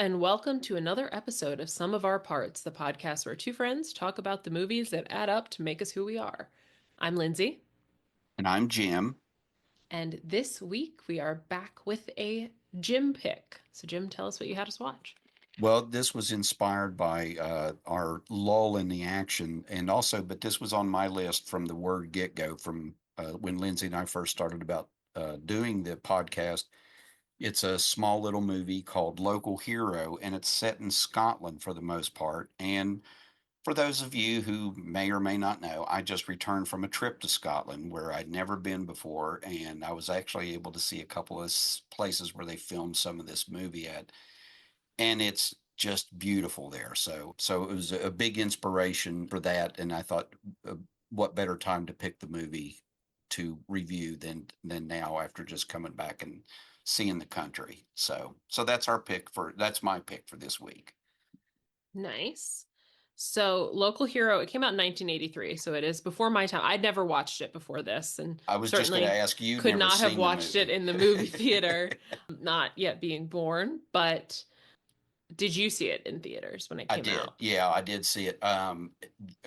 and welcome to another episode of Some of Our Parts, the podcast where two friends talk about the movies that add up to make us who we are. I'm Lindsay, And I'm Jim. and this week we are back with a Jim pick. So, Jim, tell us what you had us watch. Well, this was inspired by our lull in the action, and also, but this was on my list from the word get go, from when Lindsay and I first started about doing the podcast. It's a small little movie called Local Hero, and it's set in Scotland for the most part. And for those of you who may or may not know, I just returned from a trip to Scotland where I'd never been before, and I was actually able to see a couple of places where they filmed some of this movie at, and it's just beautiful there. So it was a big inspiration for that, and I thought, uh, what better time to pick the movie to review than now after just coming back and seeing the country. So that's my pick for this week. Nice. So, Local Hero, it came out in 1983, so it is before my time. I'd never watched it before this, and I was just going to certainly ask you, could never not have seen the watched it movie. in the movie theater, not yet being born. But did you see it in theaters when it I came did. out? Yeah, I did see it. A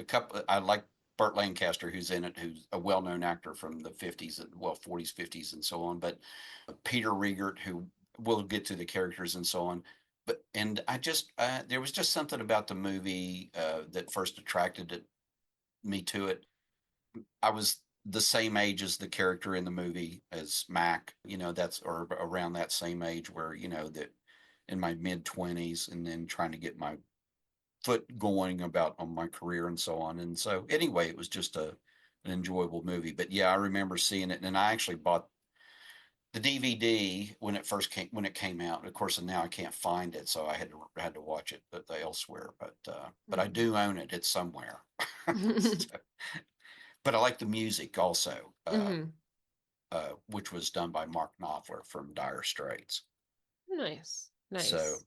couple. I like Burt Lancaster, who's in it, who's a well-known actor from the 50s, well, 40s, 50s, and so on. But Peter Riegert, who we'll get to the characters and so on. And I just there was just something about the movie that first me to it. I was the same age as the character in the movie as Mac. That's or around that same age where that in my mid 20s, and then trying to get my foot going about on my career and so on. And so anyway, it was just an enjoyable movie. But yeah, I remember seeing it, and I actually bought the DVD when it came out. And of course, and now I can't find it, so I had to watch it elsewhere. But I Mm-hmm. do own it. It's somewhere. So, but I like the music also, Mm-hmm. which was done by Mark Knopfler from Dire Straits. Nice. So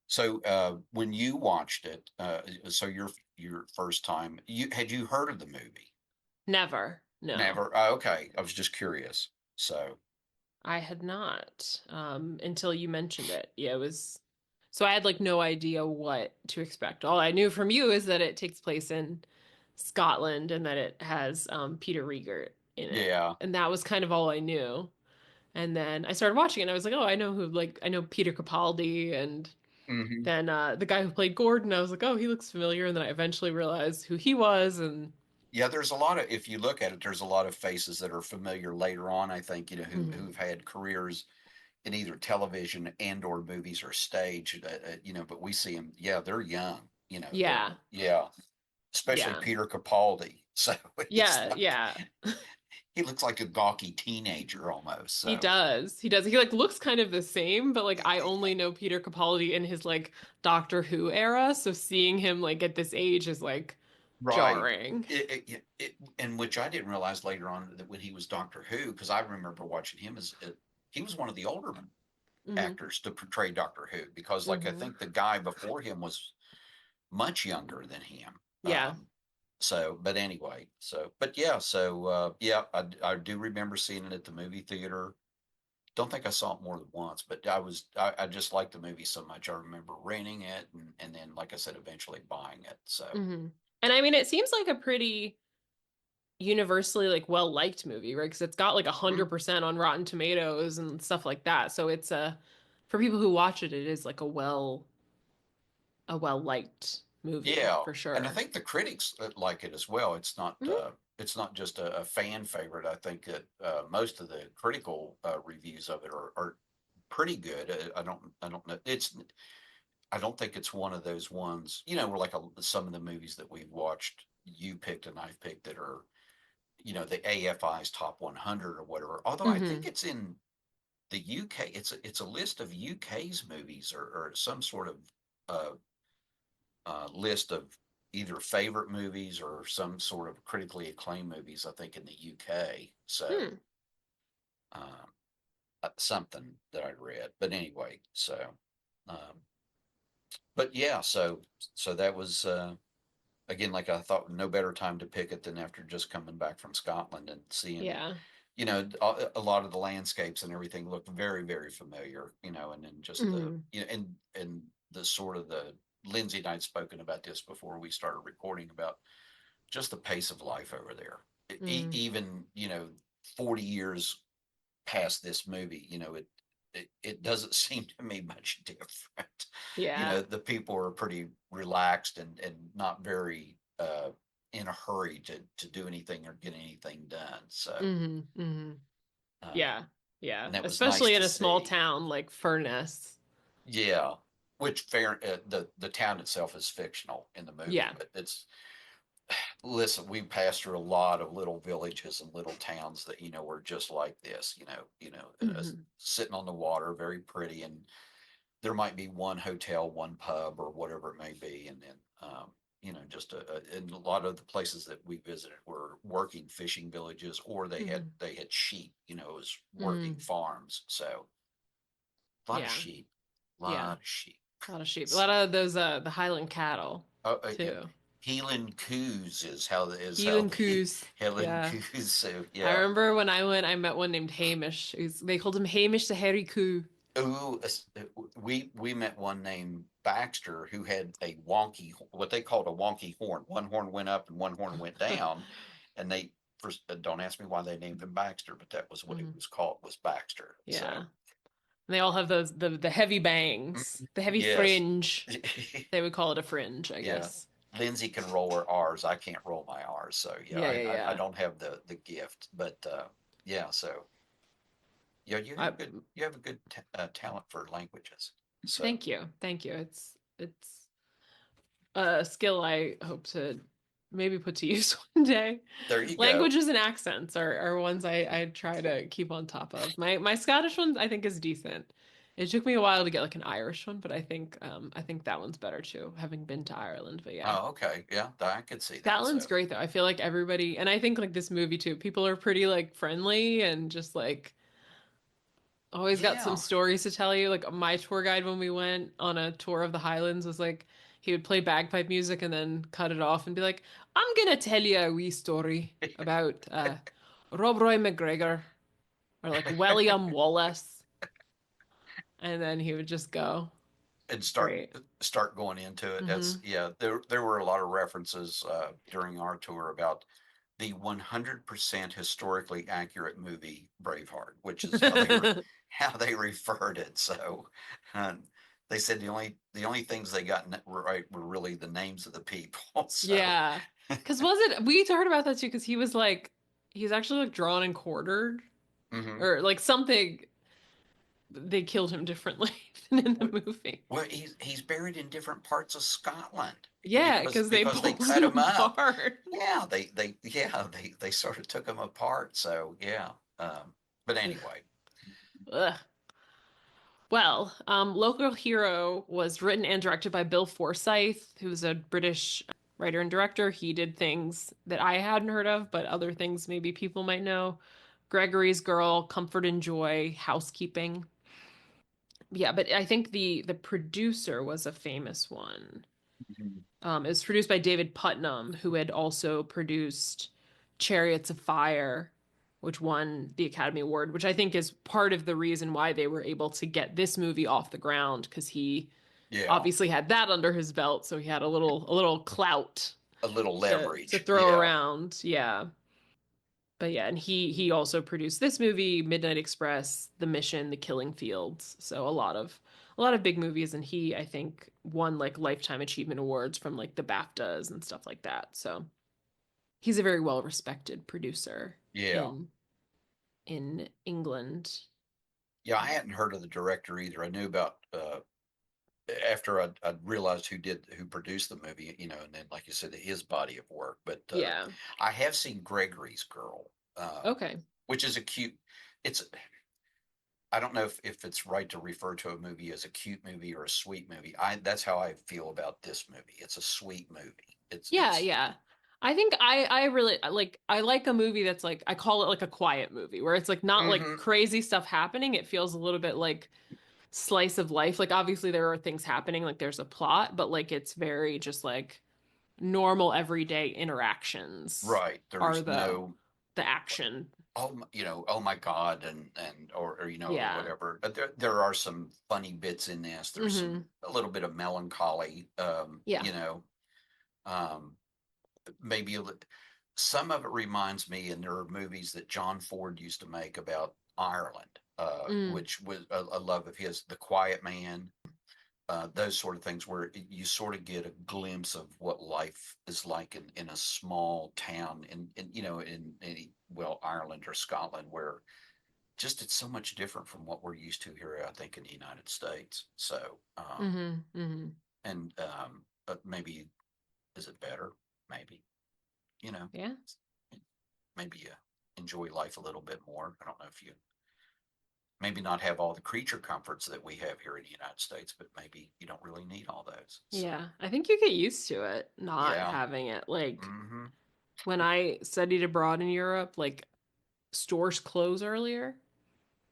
Nice. when you watched it, so your first time, you heard of the movie? Never. No. Never. Oh, okay. I was just curious. So I had not until you mentioned it. Yeah, it was so I had like no idea what to expect. All I knew from you is that it takes place in Scotland and that it has Peter Riegert in it. yeah. And that was kind of all I knew. And then I started watching it and I was like, "Oh, I know Peter Capaldi and Hmm. then the guy who played Gordon, I was like, "Oh, he looks familiar." And then I eventually realized who he was and Yeah, there's a lot of, if you look at it, there's a lot of faces that are familiar later on, I think, Mhm. who've had careers in either television and or movies or stage, but we see them, yeah, they're young, Yeah. yeah, especially Yeah. Peter Capaldi. So he's Yeah, like, yeah. he looks like a gawky teenager almost. He So, does. He does. He like looks kind of the same, but like I only know Peter Capaldi in his like Doctor Who era, so seeing him like at this age is like right. jarring. And which I didn't realize later on that when he was Doctor Who, because I remember watching him he was one of the older Hmm. actors to portray Doctor Who, because like I Hmm. think the guy before him was much younger than him. Yeah. But anyway, but yeah, yeah, I do remember seeing it at the movie theater. Don't think I saw it more than once, but I just liked the movie so much. I remember renting it, and then, like I said, eventually buying it. So, Hmm. And I mean, it seems like a pretty universally like well liked movie, right? Because it's got like a hundred mhm. percent on Rotten Tomatoes and stuff like that. So it's a for people who watch it, it is like a well liked movie Yeah, for and I sure. think the critics like it as well. Hmm. It's not just a fan favorite. I think that most of the critical reviews of it are pretty good. I don't know. I don't think it's one of those ones, where like some of the movies that we've watched, you picked and I've picked, that are, the AFI's top 100 or whatever. Although I think Hmm. it's in the UK. It's a list of UK's movies, or some sort of uh, list of either favorite movies or some sort of critically acclaimed movies, I think, in the UK. So, Hmm. um, something that I read. But anyway, um, but yeah, so that was, again, like I thought, no better time to pick it than after just coming back from Scotland and seeing Yeah. a lot of the landscapes and everything looked very, very familiar, and then just Hmm. and the sort of the Lindsay and I had spoken about this before we started recording about just the pace of life over there. Mm. Even, 40 years past this movie, it doesn't seem to me much different. Yeah. The people are pretty relaxed and not very in a hurry to do anything or get anything done. So, Hmm. Hmm. um, Yeah. Yeah. and that was nice Especially in to a small see. town like Furness. Yeah, which the town itself is fictional in the movie, Yeah. but it's listen. We passed through a lot of little villages and little towns that were just like this. Hmm. Sitting on the water, very pretty, and there might be one hotel, one pub, or whatever it may be, and then just and a lot of the places that we visited were working fishing villages, or Hmm. they had sheep. It was working Hmm. farms, so a lot of Yeah. sheep, a Yeah. lot of sheep. A lot of sheep. A So, lot of those the Highland cattle yeah, too. Heelan Coos is how Heelan the Coos. Helen Yeah. Coos. So I yeah. remember when I went, I met one named Hamish. They called him Hamish the Hairy Coo. Ooh, we met one named Baxter who had a wonky, what they called a wonky horn. One horn went up and one horn went down, and they first don't ask me why they named him Baxter, but that was what it Hmm. was called, was Baxter. Yeah. So And they all have the heavy mm, bangs, the heavy yes, fringe. They would call it a fringe, I yeah. guess. Lindsay can roll her R's. I can't roll my R's, so yeah, Yeah, yeah, I yeah. don't have the gift, but yeah. So yeah, I you have a good talent for languages. So thank you. Thank you. It's a skill I hope to maybe put to use one day. there you go. Languages and accents are ones I try to keep on top of. My Scottish one I think is decent. It took me a while to get like an Irish one, but I think that one's better too, having been to Ireland. But yeah. Oh, okay. Yeah, I could see that. Scotland's So, great though. I feel like everybody, and I think like this movie too, people are pretty like friendly and just like always got some yeah. stories to tell you. Like my tour guide when we went on a tour of the Highlands was like he would play bagpipe music and then cut it off and be like, "I'm gonna tell you a wee story about Rob Roy McGregor or like William Wallace," and then he would just go, And "Great." start going into it. That's Hmm. yeah. There were a lot of references during our tour about the 100% historically accurate movie Braveheart, which is how they referred it. So, uh, they said the only things they got right were really the names of the people. So, Yeah, because was it we heard about that too? Because he was like he's actually like drawn and quartered mhm. or like something. They killed him differently than in the Well, movie. he's buried in different parts of Scotland Yeah, because they because they pulled cut him him up. apart. Yeah, they sort of took him apart. So yeah, but anyway, Ugh. Well, Local Hero was written and directed by Bill Forsyth, who's a British writer and director. He did things that I hadn't heard of, but other things maybe people might know. Gregory's Girl, Comfort and Joy, Housekeeping. Yeah, but I think the producer was a famous one. mhm. It was produced by David Putnam, who had also produced Chariots of Fire, which won the Academy Award, which I think is part of the reason why they were able to get this movie off the ground, because he Yeah, obviously had that under his belt, so he had a little clout a little to leverage. throw Yeah, around. Yeah. But yeah, and he also produced this movie, Midnight Express, The Mission, The Killing Fields. So a lot of big movies, and he I think won like lifetime achievement awards from like the BAFTAs and stuff like that. So he's a very well respected producer yeah, in England. yeah. I hadn't heard of the director either. I knew about after I realized who produced the movie, and then like you said, his body of work. But Yeah. I have seen Gregory's Girl, Okay. which is a cute. It's I don't know if it's right to refer to a movie as a cute movie or a sweet movie. I That's how I feel about this movie. It's a sweet movie. Yeah, It's yeah. I think I really I like a movie that's like I call it like a quiet movie where it's like not like hmm crazy stuff happening. It feels a little bit like slice of life. Like obviously there are things happening, like there's a plot, but like it's very just like normal everyday interactions right. are There's no the action. oh my God, or or Yeah. whatever. But there are some funny bits in this. There's some Mm-hmm. a little bit of melancholy, Yeah. um, maybe some of it reminds me, and there are movies that John Ford used to make about Ireland, Mm. which was a love of his, The Quiet Man, those sort of things where you sort of get a glimpse of what life is like in a small town well, Ireland or Scotland, where just it's so much different from what we're used to here, I think, in the United States. So, Mm-hmm. Mm-hmm. but maybe is it better? Maybe, you know, Yeah. maybe you enjoy life a little bit more. I don't know if you maybe not have all the creature comforts that we have here in the United States, but maybe you don't really need all those. So, Yeah. I think you get used to it not yeah. having it. Like Hmm. when I studied abroad in Europe, like stores close earlier.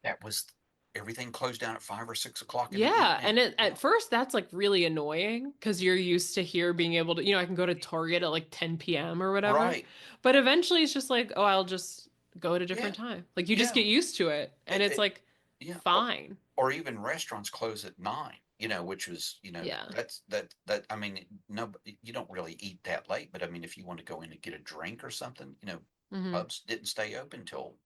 That was everything closed down at 5 or 6 o'clock in the Yeah, evening. and at Yeah. first that's like really annoying because you're used to here being able to, I can go to Target at like 10 p.m. or whatever. Right. But eventually it's just like, oh, I'll just go at a Yeah. different time. Like you just Yeah. get used to it and It, it's it, like yeah. fine. Or even restaurants close at 9, which was, Yeah. I mean, no, you don't really eat that late, but I mean, if you want to go in and get a drink or something, Hmm. pubs didn't stay open till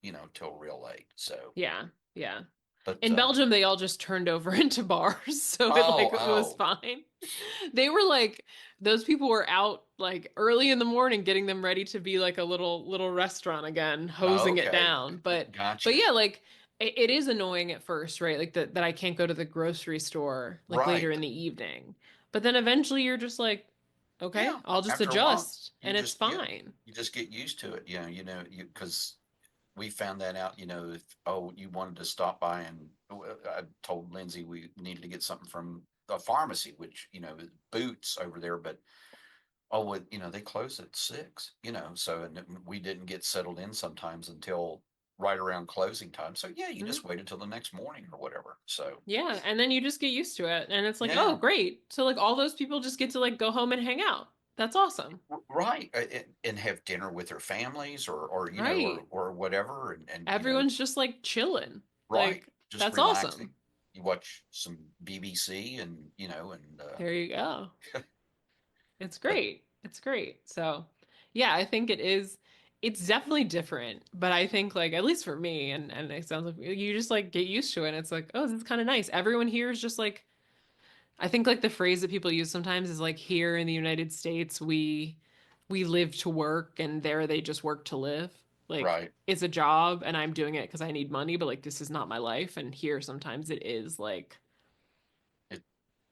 real late. So, Yeah. Yeah. but, In Belgium, they all just turned over into bars, so it was oh, fine. They were like those people were out like early in the morning getting them ready to be like a little restaurant again, hosing it okay. down. But Gotcha. yeah, like it is annoying at first, right? Like that I can't go to the grocery store like later Right. in the evening. But then eventually you're just like, okay, Yeah. I'll just After a while, adjust and it's fine. you just get used to it. Because we found that out, if, oh, you wanted to stop by and I told Lindsay we needed to get something from a pharmacy, which, Boots over there, but oh, they close at 6, so and we didn't get settled in sometimes until right around closing time. So yeah, you Mhm. just wait until the next morning or whatever. So Yeah, and then you just get used to it and it's like, oh, yeah, great. So like all those people just get to like go home and hang out. That's awesome. right, and have dinner with their families or Right. or whatever, and Everyone's just like chilling. right, Like, just that's relaxing. awesome. You watch some BBC and There you go. It's but great. It's great. So, yeah, I think it's definitely different, but I think like at least for me and it sounds like you just like get used to it and it's like, oh, this is kind of nice. Everyone here is just like I think like the phrase that people use sometimes is like here in the United States we live to work and there they just work to live. Like right. it's a job and I'm doing it because I need money, but like this is not my life. And here sometimes it is like It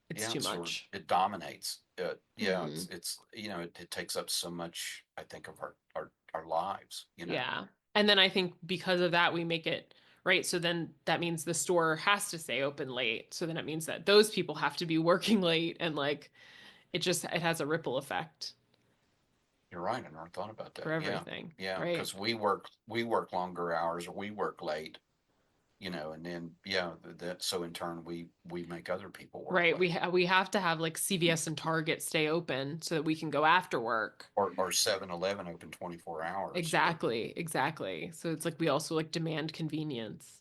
it's yeah, too it sort of much. it dominates. Yeah, Hmm. it's it takes up so much, I think, of our lives. Yeah. And then I think because of that, we make it right. So then that means the store has to stay open late. So then it means that those people have to be working late and like it has a ripple effect You're right. I never thought about for that. Yeah, everything. yeah, Right. because we work longer hours or we work late, and then yeah, that so in turn we make other people work Right. late. We have to have like CVS and Target stay open so that we can go after work. Or 7-Eleven open 24 hours. Exactly. Exactly. So it's like we also like demand convenience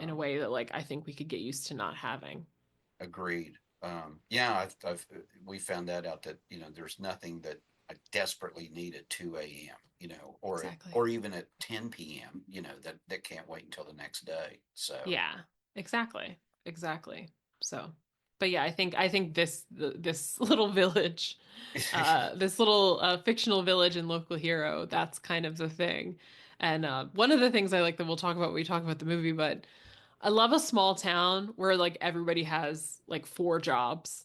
in a Um, way that like I think we could get used to not having. Agreed. Yeah, we found that out that there's nothing that I desperately need at 2 a.m. Exactly. Or even at 10 p.m. That can't wait until the next day. So Yeah. Exactly. Exactly. So, but yeah, I think this little village, this little fictional village in Local Hero, that's kind of the thing. And one of the things I like that we'll talk about when we talk about the movie, but I love a small town where like everybody has like four jobs.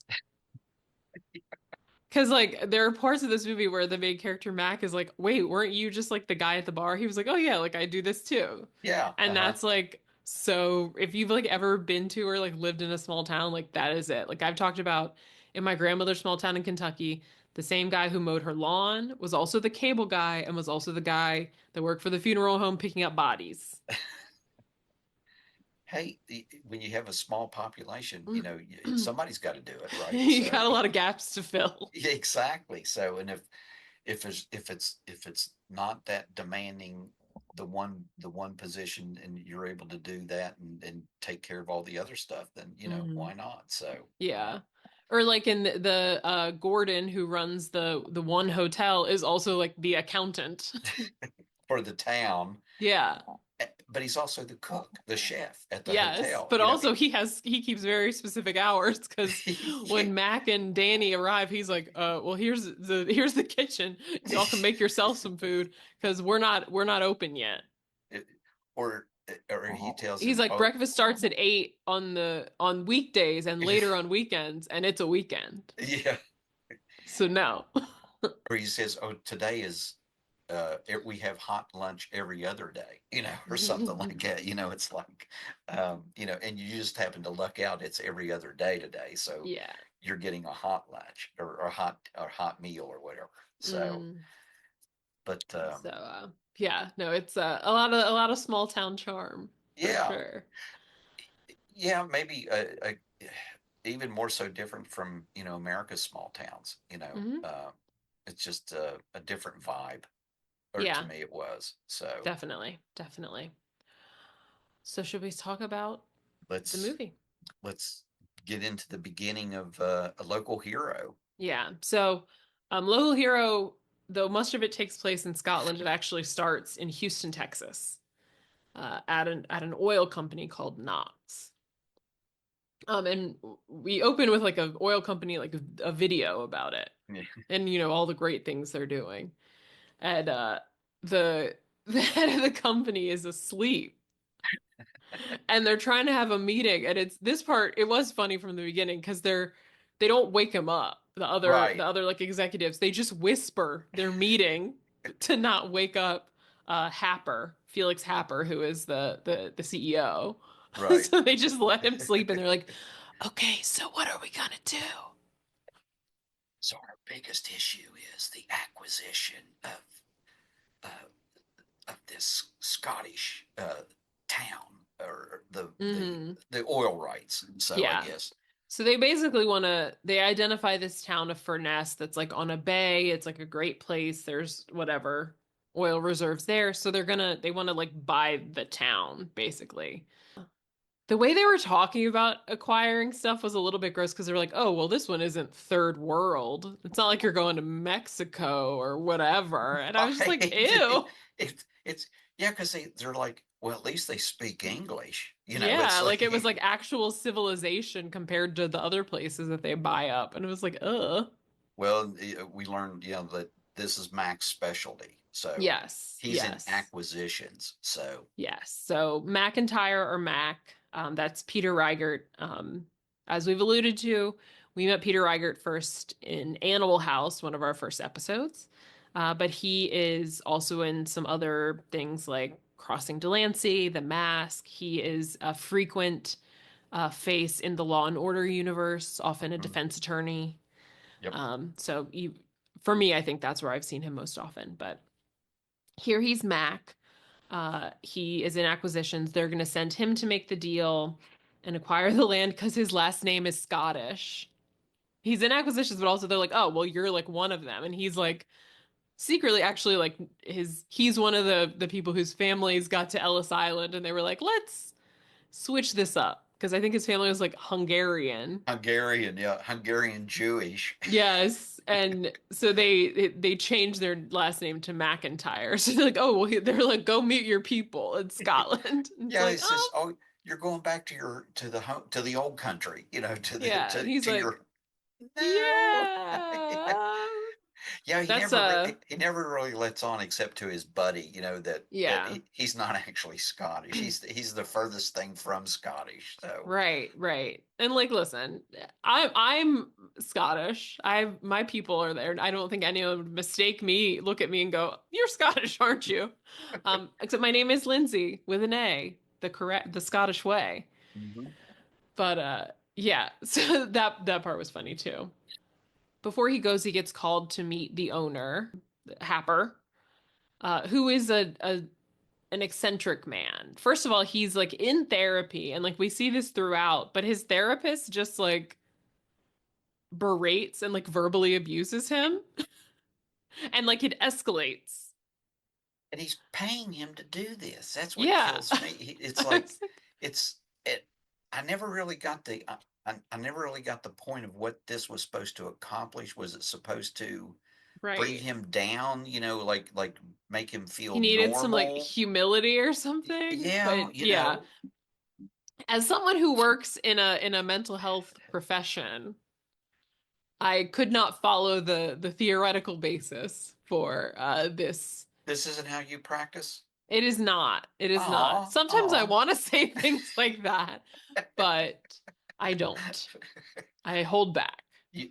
Because like there are parts of this movie where the main character Mac is like, "Wait, weren't you just like the guy at the bar?" He was like, "Oh yeah, like I do this too," yeah, and that's like so. If you've like ever been to or like lived in a small town, like that is it. Like I've talked about in my grandmother's small town in Kentucky, the same guy who mowed her lawn was also the cable guy and was also the guy that worked for the funeral home picking up bodies. hey, when you have a small population, somebody's got to do it, right? You So got a lot of gaps to fill. yeah, exactly. So, and if it's not that demanding the one position and you're able to do that and take care of all the other stuff, then Hmm. why not? So Yeah. Or like in Gordon who runs the one hotel is also like the accountant. for the town, Yeah. but he's also the cook, the chef at the Yes, hotel. but also he keeps very specific hours because Yeah. when Mac and Danny arrive, he's like, well, here's the kitchen. Y'all can make yourself some food because we're not open yet." or or he tells He's him, like, oh, breakfast starts at 8 on weekdays and later on weekends, and it's a weekend. yeah, So no. or he says, oh, today is we have hot lunch every other day, or something like that. It's like, and you just happen to luck out. It's every other day today, so Yeah. you're getting a hot lunch or hot meal or whatever. So, Mm. but So yeah, no, it's a lot of small town charm for yeah, sure. yeah, maybe even more so different from America's small towns. Hmm. It's just a different vibe, or to Yeah, me it was. So definitely, definitely. So should we talk about the let's movie? let's get into the beginning of a local hero. Yeah. So, Local Hero, though much of it takes place in Scotland, it actually starts in Houston, Texas, at an oil company called Knox. And we open with like a oil company, like a video about it, Yeah. and all the great things they're doing. And the the head of the company is asleep, and they're trying to have a meeting, and it's this part. It was funny from the beginning because they don't wake him up. The other Right, the other like executives, they just whisper their meeting to not wake up Happer, Felix Happer, who is the CEO. right. So they just let him sleep, and they're like, "Okay, so what are we gonna do?" So our biggest issue is the acquisition uh, of this Scottish town, or Hmm. the oil rights. So I Yeah. guess So they identify this town of Furness that's like on a bay. It's like a great place. There's whatever oil reserves there. So they want to like buy the town, basically. The way they were talking about acquiring stuff was a little bit gross because they were like, oh, well, this one isn't third world. It's not like you're going to Mexico or whatever. And I was just like, right. ew. It's yeah, because they're like, well, at least they speak English. Yeah, It's like it was like, like actual civilization compared to the other places that they buy up. And it was like, ugh. well, we learned, that this is Mac's specialty. So Yes, he's in yes, acquisitions. So yes. So McIntyre or Mac, that's Peter Reigert. As we've alluded to, we met Peter Reigert first in Animal House, one of our first episodes. But he is also in some other things like Crossing Delancey, The Mask. He is a frequent face in the Law and Order universe, often a mm, defense attorney. yep. For me, I think that's where I've seen him most often. But here he's Mac. He is in acquisitions. They're going to send him to make the deal and acquire the land because his last name is Scottish. He's in acquisitions, but also they're like, oh, well, you're like one of them. And he's like secretly actually like he's one of the people whose families got to Ellis Island and they were like, let's switch this up. Because I think his family was like Hungarian. Hungarian, yeah, Hungarian Jewish. Yes, and so they changed their last name to McIntyre. So they're like, oh, well, they're like, go meet your people in Scotland. And it's Yeah, he like, says, oh, "Oh, you're going back to the home, to the old country, yeah. And he's to like, your no." yeah, Yeah, that's he never really lets on, except to his buddy, that yeah, he's not actually Scottish. He's the furthest thing from Scottish. So right, right. And like, listen, I'm Scottish. My people are there. I don't think anyone would mistake me, look at me, and go, "You're Scottish, aren't you?" Except my name is Lindsay with an A, the Scottish way. mhm. But yeah, so that part was funny too. Before he goes, he gets called to meet the owner, Happer, who is a an eccentric man. First of all, he's like in therapy, and like we see this throughout, but his therapist just like berates and like verbally abuses him, and like it escalates. and he's paying him to do this. That's what Yeah. kills me. It's I like was like, it's it. I never really got I never really got the point of what this was supposed to accomplish. Was it supposed to bring right. him down? Like make him He feel needed some like normal? humility or something. Yeah, But yeah, as someone who works in a mental health profession, I could not follow the theoretical basis for this. this isn't how you practice. It is not. It is not. Aw, Sometimes I aw. want to say things like that, but I don't. I hold back. You,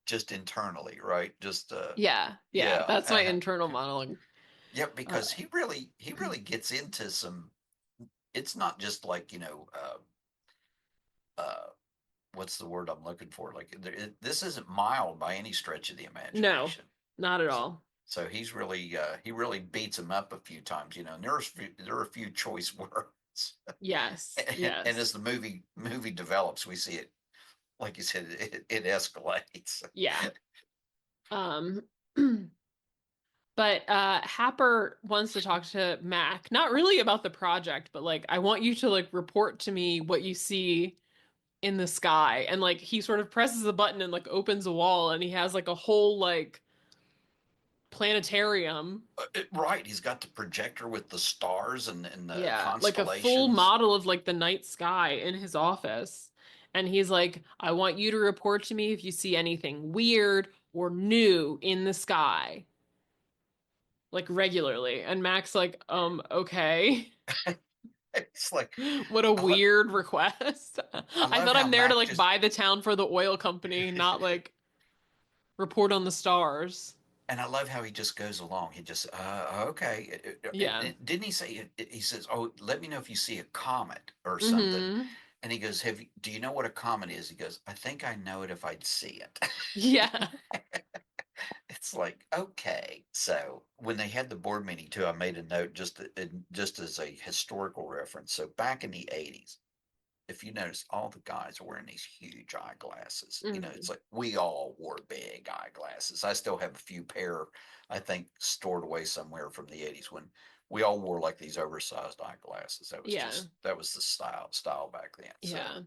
just internally, right? Just Yeah, yeah, yeah, that's my internal monologue. yeah. Uh, Because he really gets into some. It's not just like uh, what's the word I'm looking for? Like this isn't mild by any stretch of the no, imagination. not at all. So he really beats him up a few times, and there are a few choice words. Yes, And as yes, the movie develops, we see it, like you said, it escalates. yeah. Um, but Happer wants to talk to Mac, not really about the project, but like I want you to like report to me what you see in the sky. And like he sort of presses a button and like opens a wall and he has like a whole like planetarium. Right, he's got the projector with the stars and the Yeah, like a full constellations. model of like the night sky in his office. And he's like, I want you to report to me if you see anything weird or new in the sky, like regularly. And Mac's like, okay. It's like What a I love weird request. I I love thought how I'm there to Mac like just buy the town for the oil company, not like report on the stars. and I love how he just goes along. He just okay. Yeah. Didn't he say he says, "Oh, let me know if you see a comet or something." Hmm. And he goes, do you know what a comet is?" He goes, "I think I know it if I'd see it." Yeah. It's like, okay. So when they had the board meeting too, I made a note just as a historical reference. So back in the 80s, if you notice, all the guys are wearing these huge eyeglasses. It's Hmm. like we all wore big eyeglasses. I still have a few pair, I think, stored away somewhere from the 80s when we all wore like these oversized eyeglasses. Yeah. That was the style back then. So, Yeah.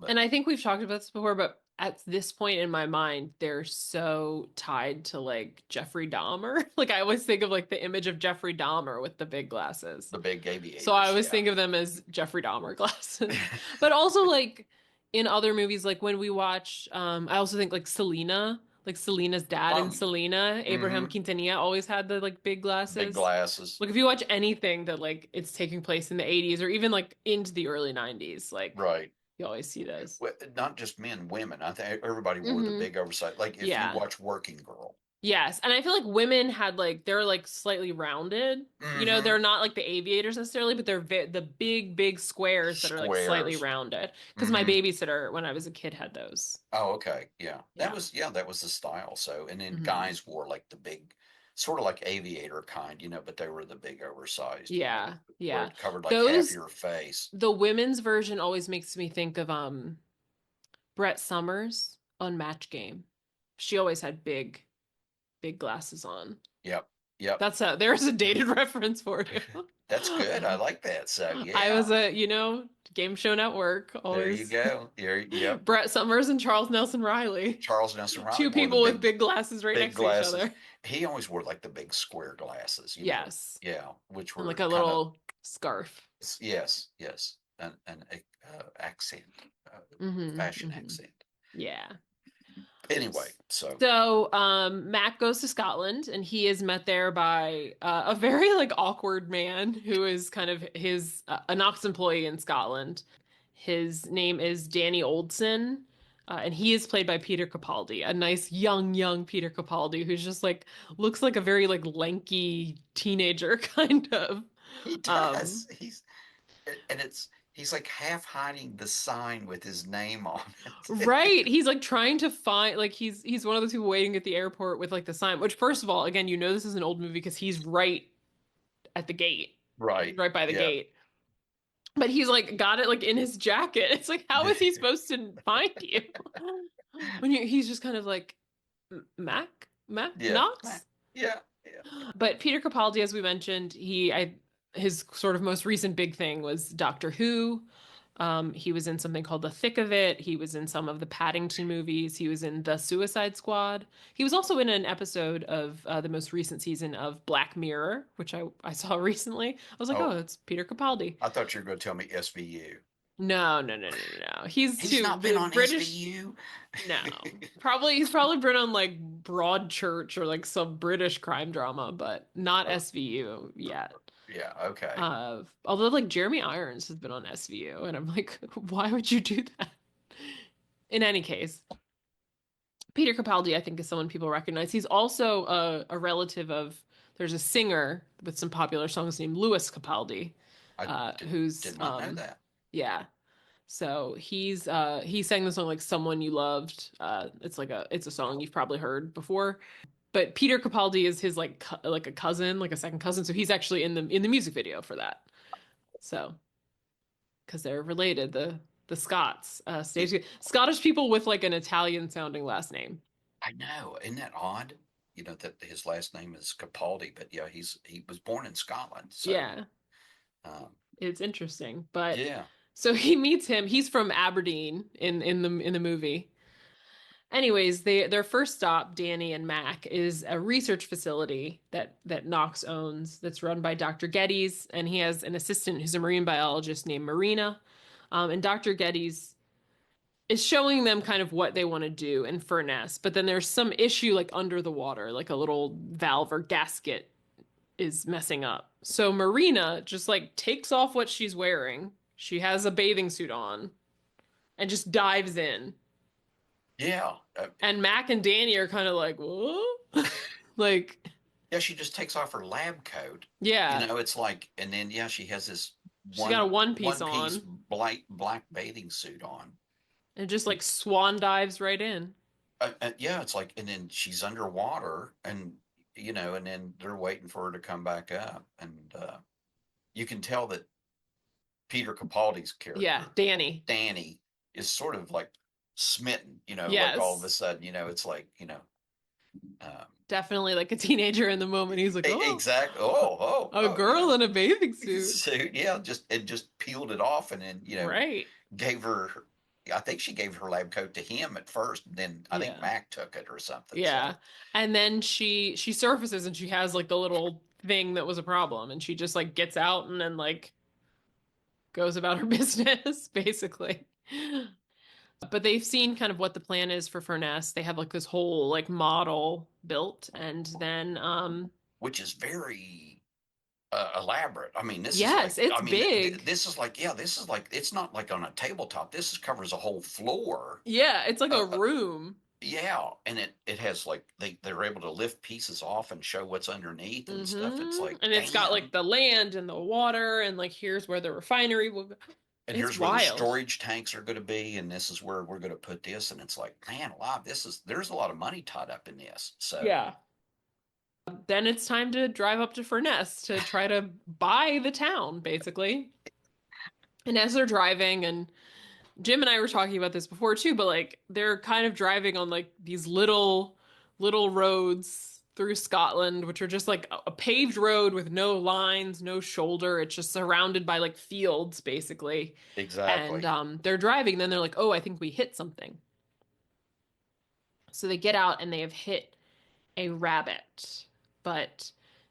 but And I think we've talked about this before, but at this point in my mind, they're so tied to like Jeffrey Dahmer. Like I always think of like the image of Jeffrey Dahmer with the big glasses. the big So I aviators, always yeah. think of them as Jeffrey Dahmer glasses. But also like in other movies, like when we watch, I also think like Selena's dad and um, Selena, Abraham mm-hmm. Quintanilla always had the like big Big glasses. glasses, Like if you watch anything that like it's taking place in the 80s or even like into the early 90s, like right? you always see those. Well, not just men, women. I think everybody wore the Hmm. big oversized. Like if you Yeah. watch Working Girl, Yes. And I feel like women had like they're like slightly rounded. You know, mm-hmm. they're not like the aviators necessarily, but they're the big squares that are like slightly Squares. rounded. Because my Mm-hmm. babysitter when I was a kid had those. Oh, okay. Yeah. Yeah. That was the style. So, and then Hmm. guys wore like the big, sort of like aviator kind, but they were the big oversized, Yeah. where Yeah. it covered like half Those your face. the women's version always makes me think of Brett Summers on Match Game. She always had big glasses on. Yep. Yep. There's a dated reference for you. That's good. I like that. So, I was yeah, game show network, there you always go. Yep. Brett Summers and Charles Nelson Riley. Charles Nelson Riley Two wore the people with big glasses right big next to each glasses. other. He always wore like the big square glasses, Yes. yeah, which And like were a kind of little scarf. yes, yes, an accent, uh, Hmm. fashion Hmm. accent. Yeah. Anyway, so So, Mac goes to Scotland and he is met there by a very like awkward man who is kind of his a Knox employee in Scotland. His name is Danny Oldson, and he is played by Peter Capaldi, a nice young Peter Capaldi who's just like looks like a very like lanky teenager kind of. he Um, does. He's like half hiding the sign with his name on it. right. He's like trying to find like he's one of those people waiting at the airport with like the sign, which first of all, again, you know this is an old movie because he's right at the gate. He's Right. right by the Yeah. gate. But he's like got it like in his jacket. It's like how is he supposed to find you? He's just kind of like Mac Yeah. Knox? Yeah. But Peter Capaldi, as we mentioned, his sort of most recent big thing was Doctor Who. He was in something called The Thick of It. He was in some of the Paddington movies. He was in The Suicide Squad. He was also in an episode of the most recent season of Black Mirror, which I saw recently. I was like, oh, Oh, that's Peter Capaldi. I thought you were going to tell me SVU. No, no, no, no, no, no. He's He's too not been the on British. SVU. No, probably he's probably been on like Broadchurch or like some British crime drama, but not Uh, SVU yet. yeah, okay. Although like Jeremy Irons has been on SVU, and I'm like, why would you do that? In any case, Peter Capaldi, I think, is someone people recognize. He's also a relative of. There's a singer with some popular songs named Lewis Capaldi, I who's did not know that. yeah. So he sang the song like "Someone You Loved." It's a song you've probably heard before. But Peter Capaldi is his like a cousin, like a second cousin. So he's actually in the music video for that. So because they're related, the Scots It, stage Scottish people with like an Italian sounding last name. I know, isn't that odd? You know that his last name is Capaldi, but yeah, he was born in Scotland, so Yeah, um, it's interesting. But yeah. so he meets him. He's from Aberdeen in the movie. Anyways, their first stop, Danny and Mac, is a research facility that Knox owns that's run by Dr. Geddes, and he has an assistant who's a marine biologist named Marina. And Dr. Geddes is showing them kind of what they want to do in Furness, but then there's some issue like under the water, like a little valve or gasket is messing up. So Marina just like takes off what she's wearing. She has a bathing suit on and just dives in. Yeah, And Mac and Danny are kind of like, whoa. Like, yeah. She just takes off her lab coat. You yeah, know, it's like, and then yeah, she has this she's got a one piece one piece on black bathing suit on. and just like swan dives right in. Yeah, it's like, and then she's underwater, and you know, and then they're waiting for her to come back up, and you can tell that Peter Capaldi's Yeah, character, Danny. Danny, is sort of like smitten. You know, like all of a Yes, sudden, you know, it's like um, definitely like a teenager in the moment. He's like, oh, exactly. Oh, a you girl know, in a bathing suit. suit. Yeah, just peeled it off, and then Right. gave her. I think she gave her lab coat to him at first, and then I think Yeah. Mac took it or something. Yeah. So And then she surfaces and she has like the little thing that was a problem and she just like gets out and then like goes about her business basically. But they've seen kind of what the plan is for Furness. They have like this whole like model built and then which is very elaborate. I mean, this is yes, like, it's I mean, big. this is like, yeah, this is like, it's not like on a tabletop. Covers a whole floor. Yeah, it's like Uh, a uh, room. yeah, and it has like they're able to lift pieces off and show what's underneath and stuff. It's Mm-hmm. like, And it's got like damn. the land and the water and like here's where the refinery will go. And It's here's where the wild. storage tanks are going to be, and this is where we're going to put this. And it's like, man, alive, there's a lot of money tied up in this. So Yeah. Then it's time to drive up to Furness to try to buy the town, basically. And as they're driving, and Jim and I were talking about this before too, but like they're kind of driving on like these little roads through Scotland, which are just like a paved road with no lines, no shoulder. It's just surrounded by like fields, basically. And exactly. they're driving, then they're like, oh, I think we hit something. So they get out and they have hit a rabbit, but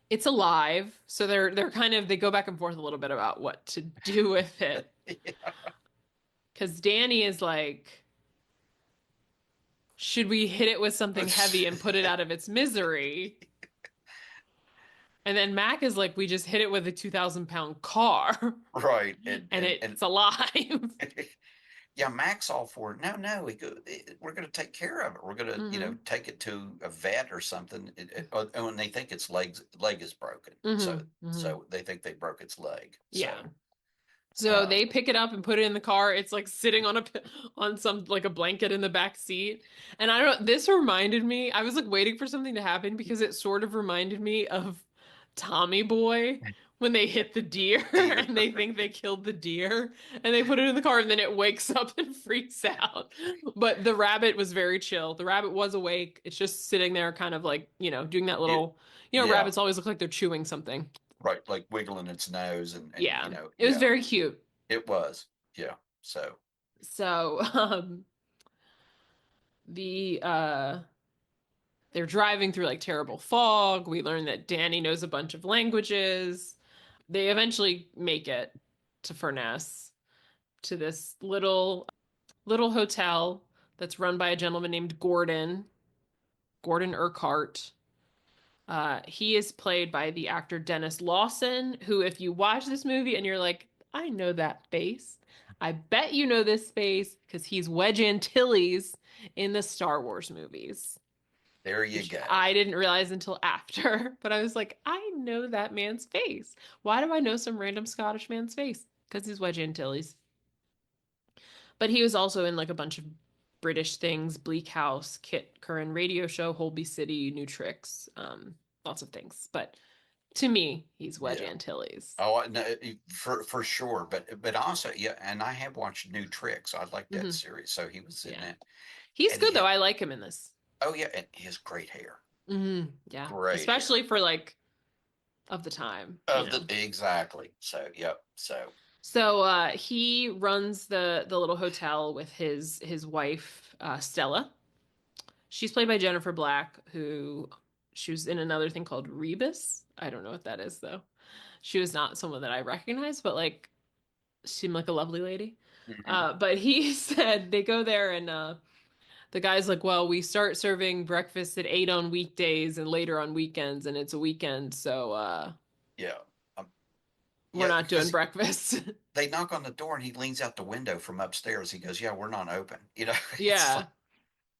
it's alive. So they're kind of they go back and forth a little bit about what to do with it. Because Danny is like, should we hit it with something heavy and put it out of its misery? And then Mac is like, we just hit it with a 2,000 pound car Right, and it's alive. yeah, Mac's all for it. No, no, we're going to take care of it. We're going to, hmm take it to a vet or something. And they think its leg is broken, so hmm they think they broke its leg. Yeah. So, So um, they pick it up and put it in the car. It's like sitting on on some like a blanket in the back seat. And I don't this reminded me, I was like waiting for something to happen because it sort of reminded me of Tommy Boy when they hit the deer deer. and they think they killed the deer and they put it in the car and then it wakes up and freaks out. But the rabbit was very chill. The rabbit was awake. It's just sitting there kind of like, doing that Yeah, little, yeah, rabbits always look like they're chewing something. right. Like wiggling its nose and Yeah. It was yeah, very cute. it was. Yeah. So So, the they're driving through like terrible fog. We learn that Danny knows a bunch of languages. They eventually make it to Furness, to this little hotel that's run by a gentleman named Gordon Urquhart. He is played by the actor Dennis Lawson, who, if you watch this movie and you're like, I know that face, I bet you know this face because he's Wedge Antilles in the Star Wars movies, there you which go. I didn't realize until after. But I was like, I know that man's face. Why do I know some random Scottish man's face? Because he's Wedge Antilles. But he was also in like a bunch of British things: Bleak House, Kit Curran Radio Show, Holby City, New Tricks, lots of things. But to me, he's Wedge Yeah. Antilles. Oh, no, for sure. But also, yeah, and I have watched New Tricks. I like that Hmm. series. So he was in Yeah, that, he's and he good though. had, I like him in this. oh yeah, and he has great hair, Yeah, great hair. especially for like of the time, Of the exactly. So yep. So So he runs the little hotel with his wife Stella. She's played by Jennifer Black, who she was in another thing called Rebus. I don't know what that is though. She was not someone that I recognized, but like seemed like a lovely lady. mhm. But he said they go there and the guy's like, well, we start serving breakfast at 8 on weekdays and later on weekends, and it's a weekend, so Yeah, um, we're yeah, not doing because breakfast. they knock on the door and he leans out the window from upstairs. He goes, "Yeah, we're not open." It's like, Yeah.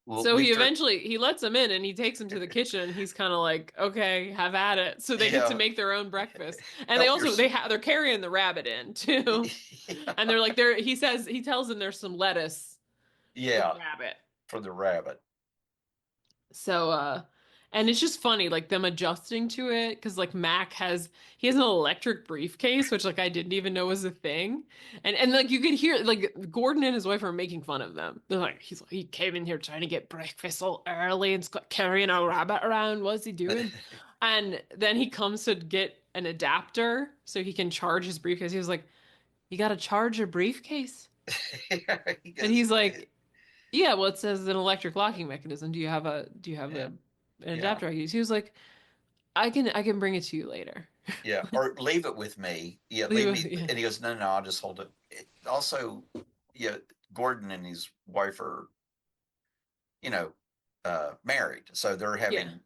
well, So we he start. eventually he lets him in and he takes him to the kitchen and he's kind of like, okay, have at it. So they get to Yeah, make their own breakfast. And they help also yourself. they're carrying the rabbit in too. And Yeah, they're like he tells them there's some lettuce for the yeah, rabbit. for the rabbit. So and it's just funny like them adjusting to it cuz like he has an electric briefcase which like I didn't even know was a thing. And like you could hear like Gordon and his wife are making fun of them. They're like he came in here trying to get breakfast all early and carrying a rabbit around. What's he doing? And then he comes to get an adapter so he can charge his briefcase. He was like, "You got to charge your briefcase?" He And goes, he's like, yeah, well, it says an electric locking mechanism. Do you have yeah, an yeah, adapter I can use? He was like, I can bring it to you later. yeah, or leave it with me. Yeah, Leave leave me. yeah. And he goes, no, no, I'll just hold it. Also, yeah, Gordon and his wife are, you know, married, so they're Yeah. having,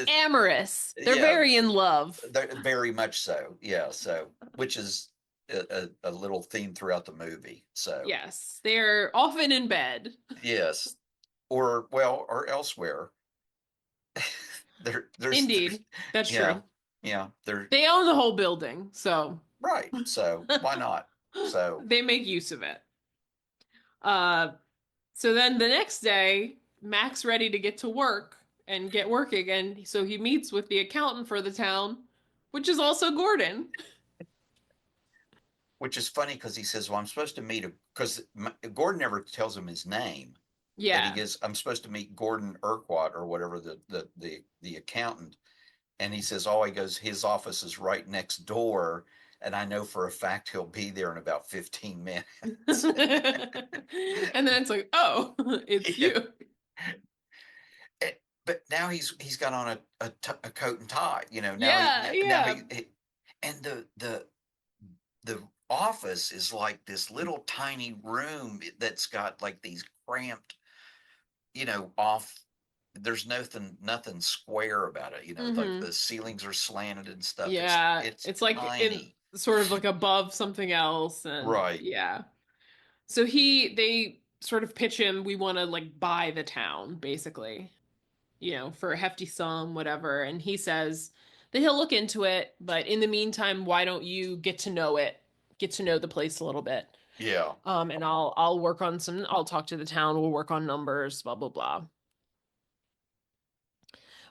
Amorous. They're yeah, very in love. they're very much so. Yeah, so which is a little theme throughout the movie. So Yes. They're often in bed. yes, or well, or elsewhere. There's Indeed. That's yeah, true. yeah, they're They own the whole building, so right. So why not? So they make use of it. Uh so then the next day, Mac's ready to get to work and get working, and so he meets with the accountant for the town, which is also Gordon. which is funny because he says, "Well, I'm supposed to meet a," because Gordon never tells him his name, and he Yeah. goes, "I'm supposed to meet Gordon Urquhart or whatever the accountant," and he says, "Oh," he goes, "His office is right next door." And I know for a fact he'll be there in about 15 minutes. And then it's like, oh, it's Yeah. you. But now he's got on a coat and tie. Now Yeah, now yeah. and the office is like this little tiny room that's got like these cramped, off. There's nothing square about it. Like Hmm. the ceilings are slanted and stuff. It's Yeah. it's It's like in tiny, sort of like above something else. And right? yeah. So they sort of pitch him, we want to like buy the town, basically, for a hefty sum, whatever. And he says that he'll look into it, but in the meantime, why don't you get to know it, get to know the place a little bit? Yeah, And I'll talk to the town, we'll work on numbers, blah blah blah.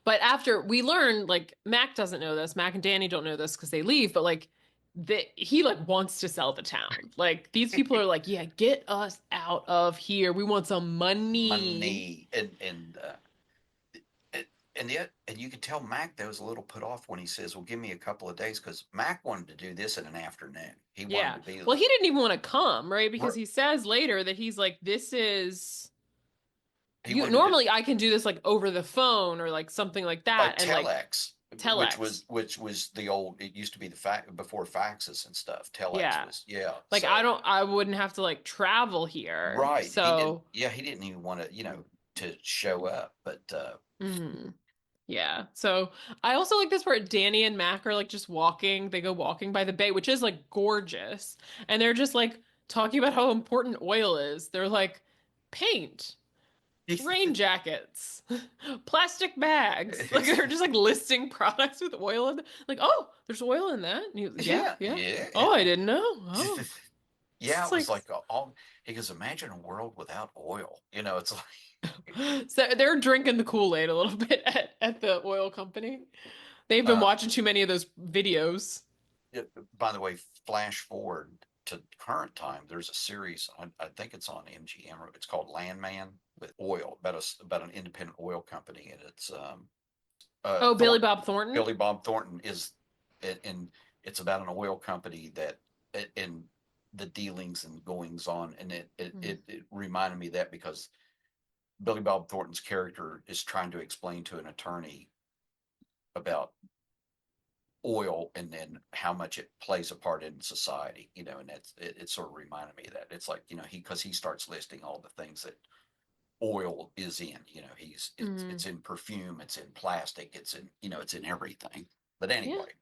But after we learn, like Mac doesn't know this, Mac and Danny don't know this because they leave, but like he like wants to sell the town. Like these people are like, yeah, get us out of here. We want some money. Money and and you could tell Mac that was a little put off when he says, "Well, give me a couple of days," because Mac wanted to do this in an afternoon. He wanted Yeah. to be Well, he didn't even want to come, right? Because right. he says later that he's like, this is He you wanted to do normally I can do this like over the phone or like something like that like and like telex, telex. which was the old. It used to be the fact before faxes and stuff. Telex Yeah. was yeah. Like So I wouldn't have to like travel here. right, he didn't. So, Yeah, he didn't even want to to show up. But mhm. Yeah. So I also like this part Danny and Mac are like just walking. They go walking by the bay, which is like gorgeous. And they're just like talking about how important oil is. They're like paint, rain jackets, plastic bags. Like they're just like listing products with oil in like, oh, there's oil in that. And yeah, yeah, yeah. yeah, Oh, I didn't know. Oh. yeah. It's It was like like all he goes. Imagine a world without oil. It's like so they're drinking the Kool-Aid a little bit at the oil company. They've been uh, watching too many of those videos. by the way, flash forward to current time. There's a series. I think it's on MGM. It's called Landman with oil about an independent oil company, and it's Oh, Billy Thornton. Bob Thornton? Billy Bob Thornton is, and it's about an oil company that and the dealings and goings on, and Mm. it reminded me of that because Billy Bob Thornton's character is trying to explain to an attorney about oil and then how much it plays a part in society, and it sort of reminded me of that. It's like, he starts listing all the things that oil is in, it's Mm. in perfume, it's in plastic, it's in everything. But Yeah. anyway,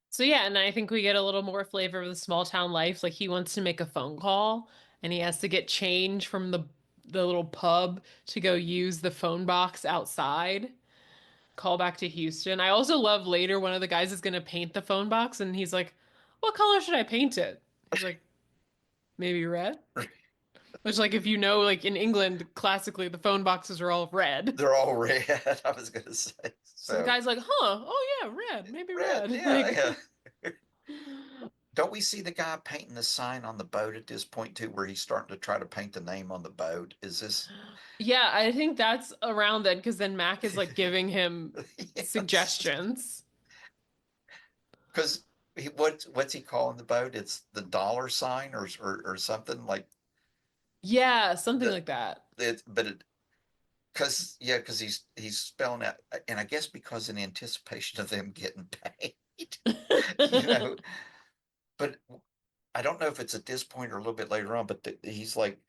So yeah, and I think we get a little more flavor of the small town life. Like he wants to make a phone call and he has to get change from the little pub to go use the phone box outside. Call back to Houston. I also love later one of the guys is gonna paint the phone box and he's like, "What color should I paint it?" He's like, "Maybe red?" Which like if you know like in England classically the phone boxes are all red. they're all red. I was gonna say. So the So guy's like, "Huh, oh yeah, red, maybe red, red." Like yeah, yeah. Don't we see the guy painting the sign on the boat at this point too, where he's starting to try to paint the name on the boat? Is this? yeah, I think that's around then because then Mac is like giving him Yes, suggestions. because what's he calling the boat? It's the dollar sign or something like Yeah, something the like that. it, but it because he's spelling out, and I guess because in anticipation of them getting paid, you know. But I don't know if it's at this point or a little bit later on. But he's like,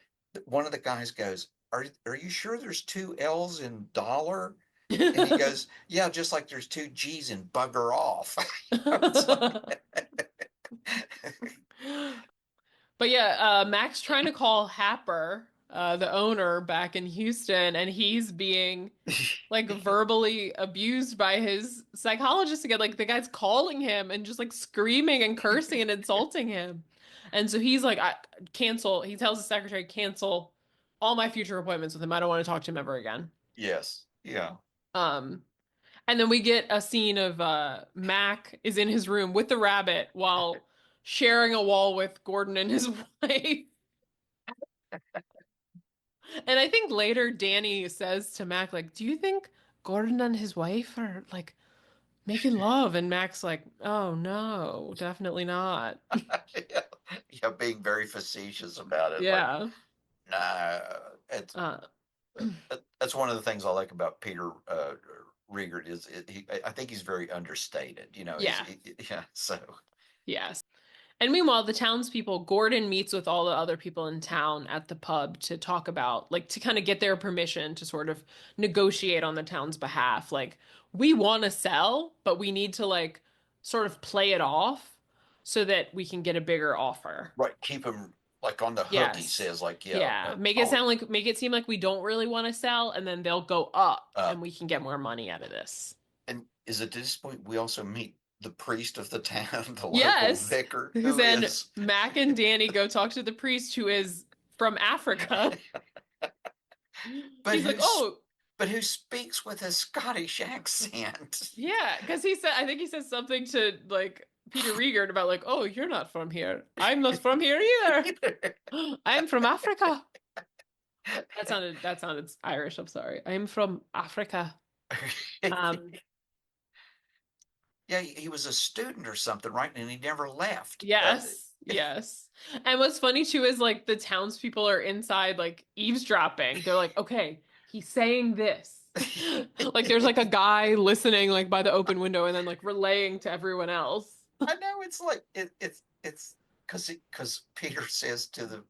one of the guys goes, "Are you sure there's two L's in dollar?" And he goes, "Yeah, just like there's two G's in bugger off." It's like, But yeah, Mac's trying to call Happer, the owner back in Houston, and he's being like verbally abused by his psychologist again. Like the guy's calling him and just like screaming and cursing and insulting him. And so he's like, I cancel. He tells the secretary, cancel all my future appointments with him. I don't want to talk to him ever again. yes, yeah. Um, and then we get a scene of Mac is in his room with the rabbit while sharing a wall with Gordon and his wife. And I think later Danny says to Mac, like, do you think Gordon and his wife are like making love? And Mac's like, oh no, definitely not. Yeah, yeah, being very facetious about it. Like, Yeah. nah, Uh, that's one of the things I like about Peter Riegert is I think he's very understated. yeah. Yeah. So Yes. And meanwhile, the townspeople, Gordon meets with all the other people in town at the pub to talk about, like, to kind of get their permission to sort of negotiate on the town's behalf. Like, we want to sell, but we need to, like, sort of play it off so that we can get a bigger offer. right, keep him like on the hook. He Yes. says like, yeah, Yeah. Make it seem like we don't really want to sell, and then they'll go up uh, and we can get more money out of this. and is at this point we also meet the priest of the town, the local Yes. vicar, Because who then is Mac and Danny go talk to the priest who is from Africa. but He's like, who's oh, but who speaks with a Scottish accent. Yeah, because he said, I think he said something to like Peter Riegert about like, oh, you're not from here. I'm not from here either. I'm from Africa. That sounded Irish. I'm sorry. I'm from Africa. Um, Yeah, he was a student or something, right? And he never left. yes, yes. And what's funny too is like the townspeople are inside like eavesdropping. They're like, okay, he's saying this. Like there's like a guy listening like by the open window and then like relaying to everyone else. I know it's like it's because Peter says to the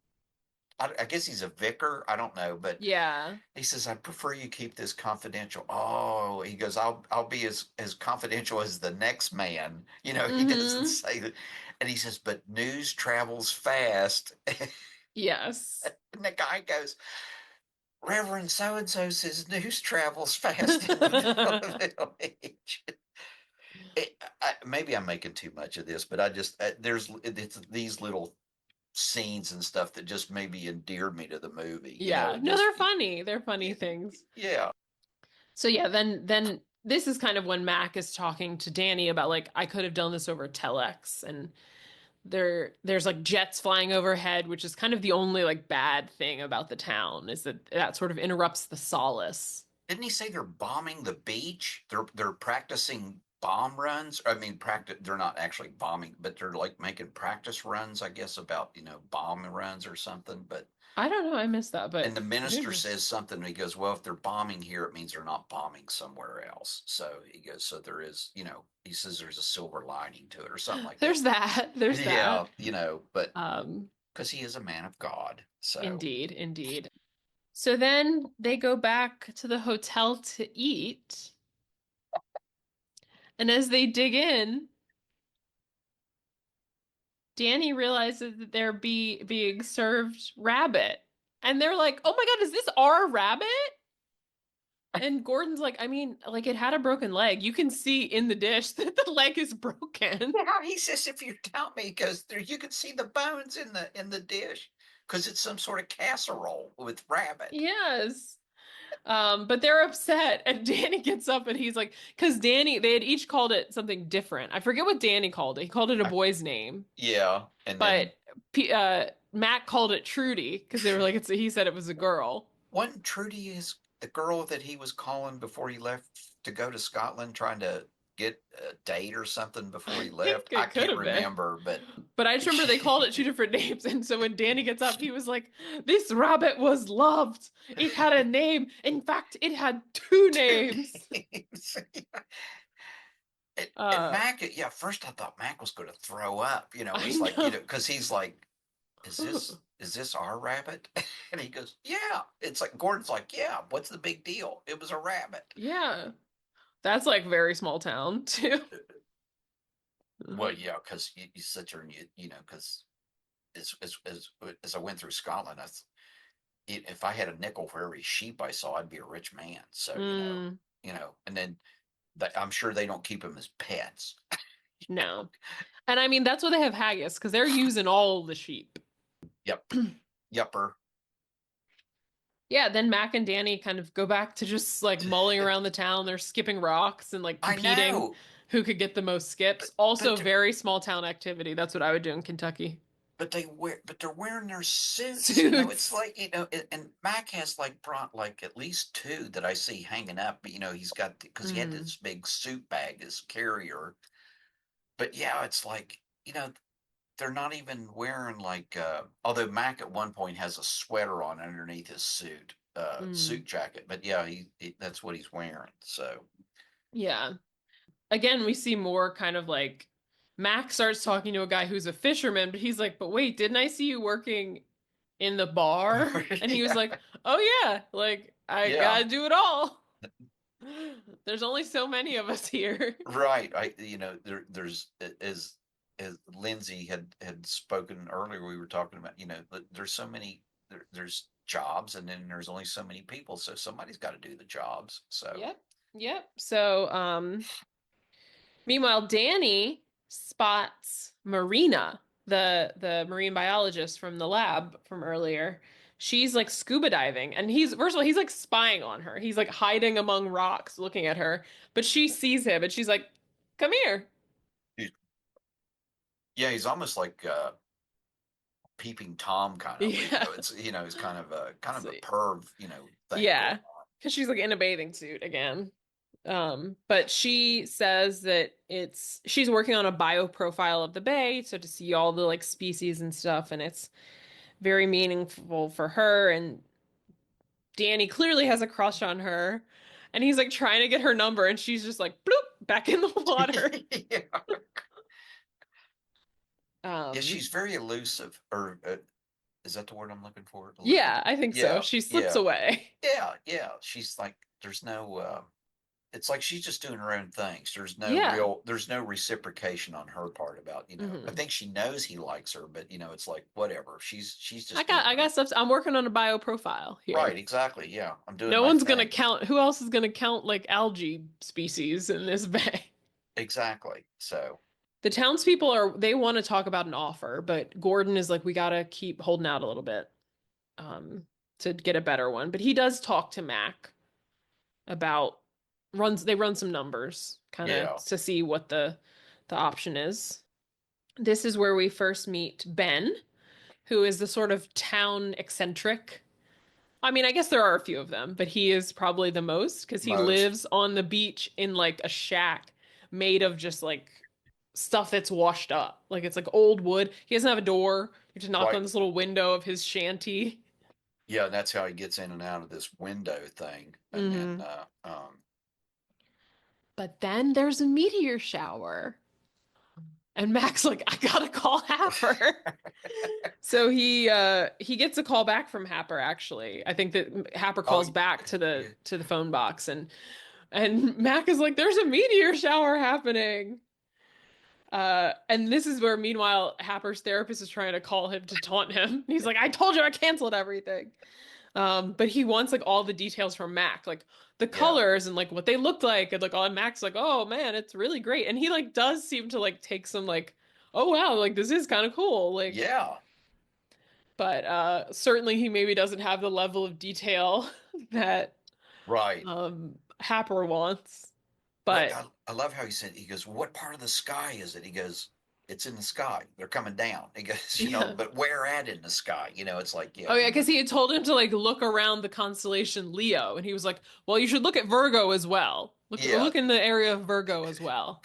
I guess he's a vicar. I don't know, but Yeah. he says, "I prefer you keep this confidential." Oh, he goes, "I'll be as confidential as the next man." You know, he doesn't Mm-hmm. say that, and he says, "But news travels fast." Yes. And the guy goes, "Reverend so and so says news travels fast in the village." Maybe I'm making too much of this, but I just it's these little scenes and stuff that just maybe endeared me to the movie. You know, Yeah. it No, just they're funny. They're funny yeah, things. yeah. So yeah, then this is kind of when Mac is talking to Danny about like I could have done this over telex and there's like jets flying overhead, which is kind of the only like bad thing about the town is that that sort of interrupts the solace. Didn't he say they're bombing the beach? They're practicing bomb runs. I mean, practice. They're not actually bombing, but they're like making practice runs. I guess about bomb runs or something. But I don't know, I missed that, and but the who minister knows? says something. And he goes, "Well, if they're bombing here, it means they're not bombing somewhere else." So he goes, "So there is, he says there's a silver lining to it, or something like that." There's that. There's that. Yeah, but Um, because he is a man of God, so indeed, indeed. So then they go back to the hotel to eat, and as they dig in, Danny realizes that they're being served rabbit. And they're like, "Oh my God, is this our rabbit?" And Gordon's like, "I mean, like it had a broken leg. You can see in the dish that the leg is broken." yeah, he says if you doubt me, because there you can see the bones in the dish, because it's some sort of casserole with rabbit. Yes. But they're upset, and Danny gets up and he's like, because Danny, they had each called it something different. I forget what Danny called it. He called it a I, boy's name, yeah, and then but Matt called it Trudy because they were like, he said it was a girl. wasn't Trudy is the girl that he was calling before he left to go to Scotland, trying to get a date or something before I he think left. I it could can't have been. remember, but But I just remember they called it two different names. And so when Danny gets up, he was like, "This rabbit was loved. It had a name. In fact, it had two two names." names. And Uh, Mac, yeah, first I thought Mac was going to throw up. I It's like, know. because he's like, is this our rabbit? And he goes, yeah. It's like Gordon's like, yeah. What's the big deal? It was a rabbit. Yeah. That's like very small town too. Well, yeah, because you sit there and because as I went through Scotland, if I had a nickel for every sheep I saw, I'd be a rich man. So Mm, and then I'm sure they don't keep them as pets. no. And I mean, that's why they have haggis, because they're using all the sheep. Yep, yupper. Yeah, then Mac and Danny kind of go back to just like mulling around the town. They're skipping rocks and like I competing know, who could get the most but skips. but Also, they're very small town activity. That's what I would do in Kentucky. but they're wearing their suits. It's Suits. like and Mac has like brought like at least two that I see hanging up. But he's got because he had Mm, this big suit bag as carrier. But yeah, it's like they're not even wearing like. Although Mac at one point has a sweater on underneath his suit mm. jacket. But yeah, that's what he's wearing. So Yeah. Again, we see more kind of like Mac starts talking to a guy who's a fisherman, but he's like, "But wait, didn't I see you working in the bar?" And he was yeah, like, "Oh yeah, like I yeah. gotta do it all. There's only so many of us here." Right. There's as Lindsay had spoken earlier, we were talking about, there's so many there's jobs and then there's only so many people, so somebody's got to do the jobs. So Yep. Yep. So, meanwhile, Danny spots Marina, the marine biologist from the lab from earlier. she's like scuba diving, and he's first of all he's like spying on her. He's like hiding among rocks looking at her, but she sees him and she's like, "Come here." Yeah, he's almost like peeping Tom kind of Yeah. Leo. It's it's kind of So, a perv thing going yeah. on. Because she's like in a bathing suit again. But she says that she's working on a bioprofile of the bay, so to see all the like species and stuff, and it's very meaningful for her. And Danny clearly has a crush on her, and he's like trying to get her number, and she's just like bloop back in the water. Yeah. Yeah, Um, she's very elusive, or is that the word I'm looking for? Elusive. yeah, I think so. Yeah, She slips yeah, away. yeah, yeah. She's like, there's no. It's like she's just doing her own things. Yeah. There's no reciprocation on her part about. I Hmm. think she knows he likes her, but it's like whatever. She's I just got doing I her. got stuff. I'm working on a bioprofile Right, here. exactly. Yeah, I'm doing No my one's gonna thing. count. Who else is gonna count like algae species in this bay? Exactly. So, The townspeople they want to talk about an offer, but Gordon is like, we gotta keep holding out a little bit, to get a better one. But he does talk to Mac about they run some numbers kind of yeah, to see what the option is. This is where we first meet Ben, who is the sort of town eccentric. I mean, I guess there are a few of them, but he is probably the most because he most. lives on the beach in like a shack made of just like stuff that's washed up. Like it's like old wood. He doesn't have a door. You just knock on Right. this little window of his shanty. Yeah, that's how he gets in and out of this window thing. And then Hmm. But then there's a meteor shower. And Mac's like, I gotta call Happer. So he gets a call back from Happer actually. I think that Happer oh calls back to the yeah, phone box, and Mac is like, there's a meteor shower happening. And this is where meanwhile Happer's therapist is trying to call him to taunt him. He's like, I told you I canceled everything. But he wants like all the details from Mac, like the yeah, colors and like what they looked like, and like on Mac's like, oh man, it's really great. And he like does seem to like take some like, oh wow, like this is kind of cool. Like, yeah. but certainly he maybe doesn't have the level of detail that Right. Happer wants. But But I love how he said, he goes, what part of the sky is it? He goes, it's in the sky. They're coming down. He goes, yeah. but where at in the sky? It's like, Oh yeah, yeah, because he had told him to like look around the constellation Leo, and he was like, "Well, you should look at Virgo as well. yeah. Look in the area of Virgo as well."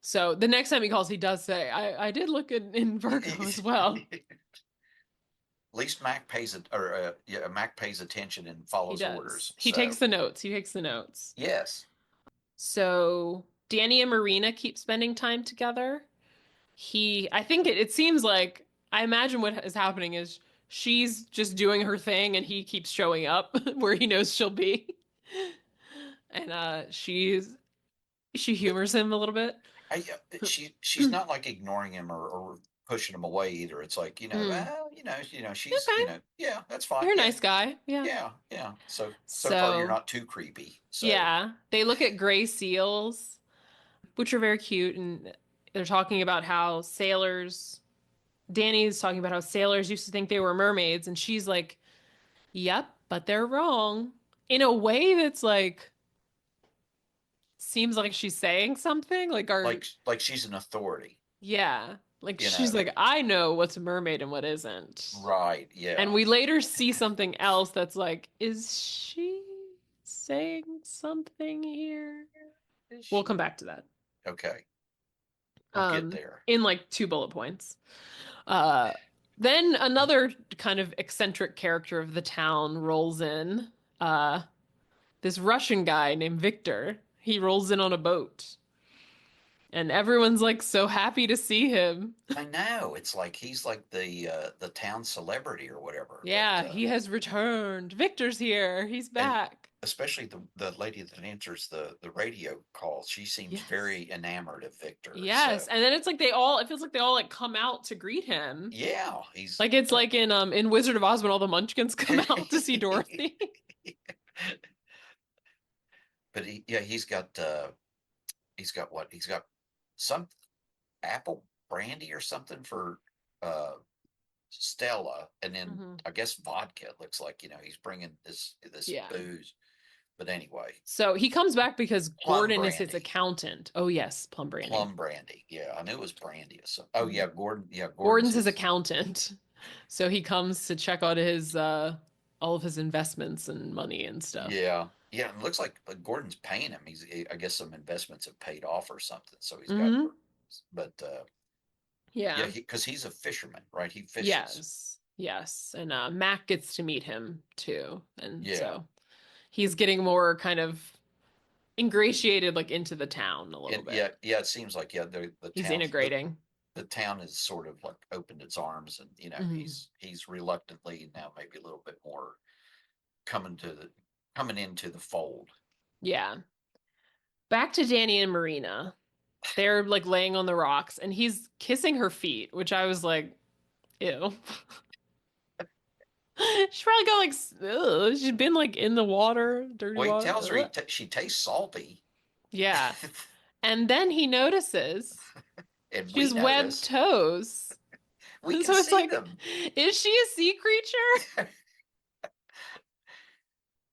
So the next time he calls, he does say, I did look in Virgo as well." At least Mac pays it, or yeah, Mac pays attention and He follows does. orders. He takes So, the notes. He takes the notes. yes, So Danny and Marina keep spending time together. I think it seems like, I imagine what is happening is she's just doing her thing and he keeps showing up where he knows she'll be. And she humors him a little bit. she's not like ignoring him or pushing him away either. It's like, Mm, well, she's, okay. yeah, that's fine. You're a Yeah, nice guy. Yeah. yeah, yeah. So far you're So, not too creepy. So, yeah, they look at gray seals, which are very cute, and they're talking about how Danny's talking about how sailors used to think they were mermaids, and she's like, "Yep, but they're wrong." In a way that's like seems like she's saying something, like our like she's an authority, yeah, like you she's know. like, "I know what's a mermaid and what isn't." Right, And yeah. we later see something else that's like, is she saying something here? Is We'll come she? back to that. Okay, we'll get Um, there. in like two bullet points. Uh, then another kind of eccentric character of the town rolls in. Uh, this Russian guy named Victor. He rolls in on a boat, and everyone's like so happy to see him. I know. It's like he's like the town celebrity or whatever. But Yeah, he has returned. Victor's here. He's and back. especially the lady that answers the radio calls, she seems Yes. very enamored of Victor. Yes, So and then it's like it feels like they all like come out to greet him. yeah, he's Like it's like in Wizard of Oz when all the Munchkins come out to see Dorothy. but yeah, he's got what? He's got some apple brandy or something for uh Stella, and then Hmm. I guess vodka. It looks like he's bringing this Yeah. booze. But anyway, So he comes back because plum Gordon is his brandy, accountant. Oh yes, plum brandy. plum brandy. Yeah, I knew it was brandy. So, oh Mhm. yeah, Gordon. Yeah, Gordon's Gordon's his his. accountant. So he comes to check out his all of his investments and money and stuff. Yeah, yeah. It looks like Gordon's paying him. I guess some investments have paid off or something. So he's got. Hmm. But yeah, Yeah. because he's a fisherman, right? He fishes. Yes. Yes. And Mac gets to meet him too. And Yeah, so he's getting more kind of ingratiated like into the town a little bit. yeah, yeah. It seems like yeah, the He's town integrating. the town has sort of like opened its arms, and Hmm. he's reluctantly now maybe a little bit more coming to the coming into the fold. Yeah. Back to Danny and Marina. They're like laying on the rocks and he's kissing her feet, which I was like, ew. She probably got like, ugh. She's been like in the water, dirty Well, he water. tells her Ugh. she tastes salty, Yeah. And then he notices and she we has webbed notice toes. we can So it's see like, them, is she a sea creature?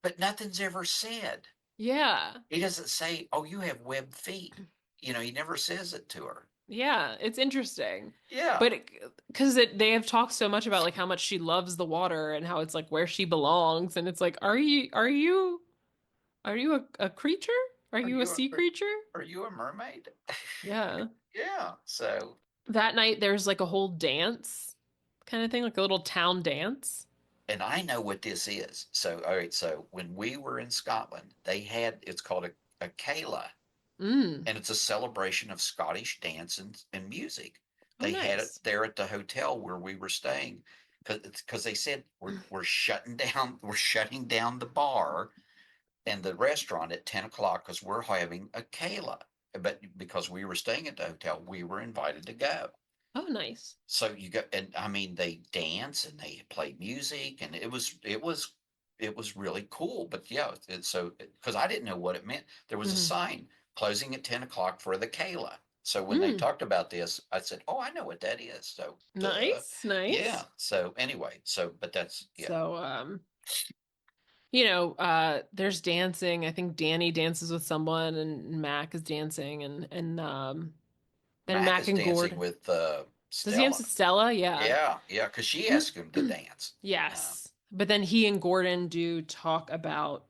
but nothing's ever said. Yeah. He doesn't say, "Oh, you have webbed feet." He never says it to her. Yeah. It's interesting. Yeah. But because they have talked so much about like how much she loves the water and how it's like where she belongs. And it's like, are you a creature? Are Are you a you sea creature? are you a mermaid? Yeah. Yeah. So, That night there's like a whole dance kind of thing, like a little town dance. and I know what this is. So, all right. So when we were in Scotland, it's called a Kayla, Mm. and it's a celebration of Scottish dance and music. Oh, They had it nice. there at the hotel where we were staying because they said we're shutting down the bar and the restaurant at 10 o'clock because we're having a Kayla. But because we were staying at the hotel, we were invited to go. Oh, nice. So you go, and I mean, they dance and they play music, and it was really cool. But yeah, so because I didn't know what it meant, there was a Hmm. sign closing at 10 o'clock for the Kayla. So when they Mm. talked about this, I said, "Oh, I know what that is." So, duh, Nice, nice. yeah. So anyway, but that's yeah, So, there's dancing. I think Danny dances with someone and Mac is dancing and then Mac Mac is and dancing Gord. with Does he dance with Stella. Stella? Yeah. Yeah, yeah, because she asked him to dance. Uh, Yes. But then he and Gordon do talk about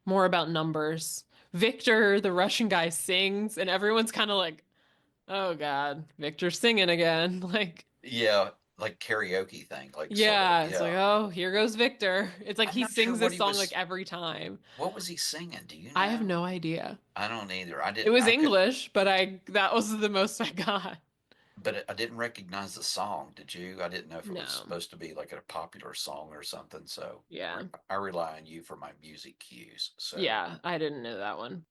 more about numbers. Victor, the Russian guy, sings, and everyone's kind of like, "Oh God, Victor's singing again." Like, yeah, like karaoke thing, like sort of. yeah, it's like, Yeah, "Oh, here goes Victor." It's like I'm he not sure sings what this he song like was. every time. What was he singing? Do you I have know? no idea. I don't either. I It didn't. was I could, English, but I that was the most I got. but I didn't recognize the song. Did you? I didn't know if it was No. supposed to be like a popular song or something. So Yeah. I rely on you for my music cues. So Yeah, I didn't know that one.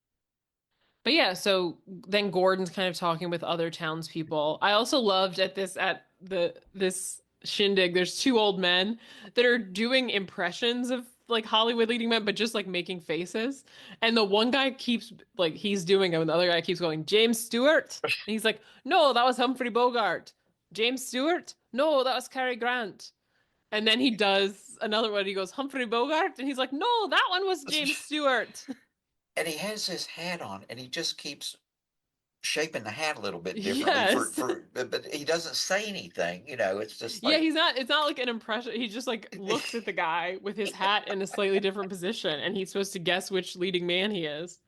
But yeah, so then Gordon's kind of talking with other townspeople. I also loved at this shindig, there's two old men that are doing impressions of like Hollywood leading men, but just like making faces. And the one guy keeps like he's doing it, and the other guy keeps going, James Stewart. And he's like, no, that was Humphrey Bogart. James Stewart? No, that was Cary Grant. And then he does another one. He goes, Humphrey Bogart? And he's like, no, that one was James Stewart. and he has his hat on, and he just keeps shaping the hat a little bit differently Yes. but he doesn't say anything. It's just Yeah, like it's not like an impression. He just like looks at the guy with his hat in a slightly different position and he's supposed to guess which leading man he is.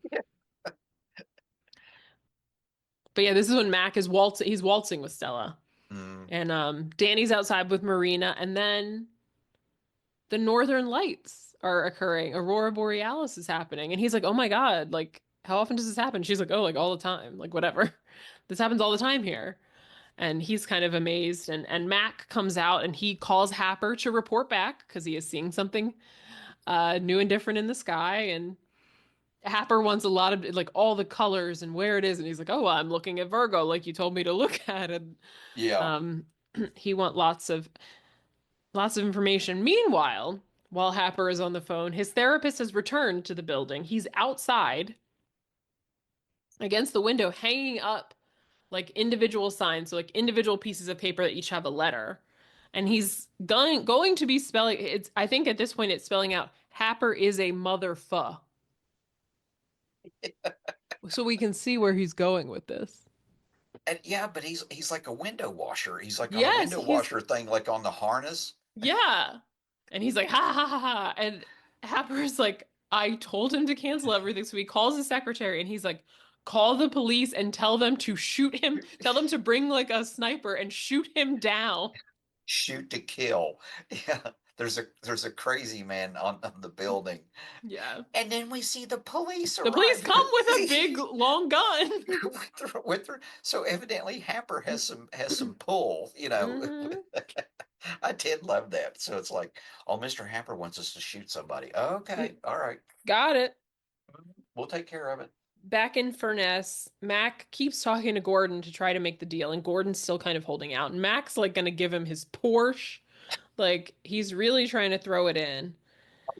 But yeah, this is when Mac is he's waltzing with Stella. mm, And Danny's outside with Marina and then the Northern Lights are occurring. Aurora Borealis is happening. And he's like, "Oh my God, like how often does this happen?" She's like, "Oh, like all the time. Like whatever. This happens all the time here." And he's kind of amazed and Mac comes out and he calls Happer to report back because he is seeing something new and different in the sky. And Happer wants a lot of like all the colors and where it is. And he's like, oh, well, I'm looking at Virgo like you told me to look at. And yeah, um, he want lots of information. Meanwhile, while Happer is on the phone, his therapist has returned to the building. He's outside against the window, hanging up like individual signs, so like individual pieces of paper that each have a letter. And he's going to be spelling it's I think at this point it's spelling out Happer is a motherfucker. So we can see where he's going with this. And yeah, but he's like a window washer. He's like on a Yes, window he's washer thing, like on the harness. yeah. And he's like, ha ha ha ha. And Happer's like, I told him to cancel everything. So he calls his secretary and he's like, call the police and tell them to shoot him. Tell them to bring like a sniper and shoot him down. Shoot to kill. Yeah, there's a crazy man on the building, Yeah. and then we see the police The police arrive. come with a big long gun. So evidently Happer has some pull. Hmm. I did love that. So it's like, oh, Mr. Happer wants us to shoot somebody. Okay, all right, Got it. we'll take care of it. Back in Furness, Mac keeps talking to Gordon to try to make the deal, and Gordon's still kind of holding out. And Mac's like gonna give him his Porsche. Like he's really trying to throw it in.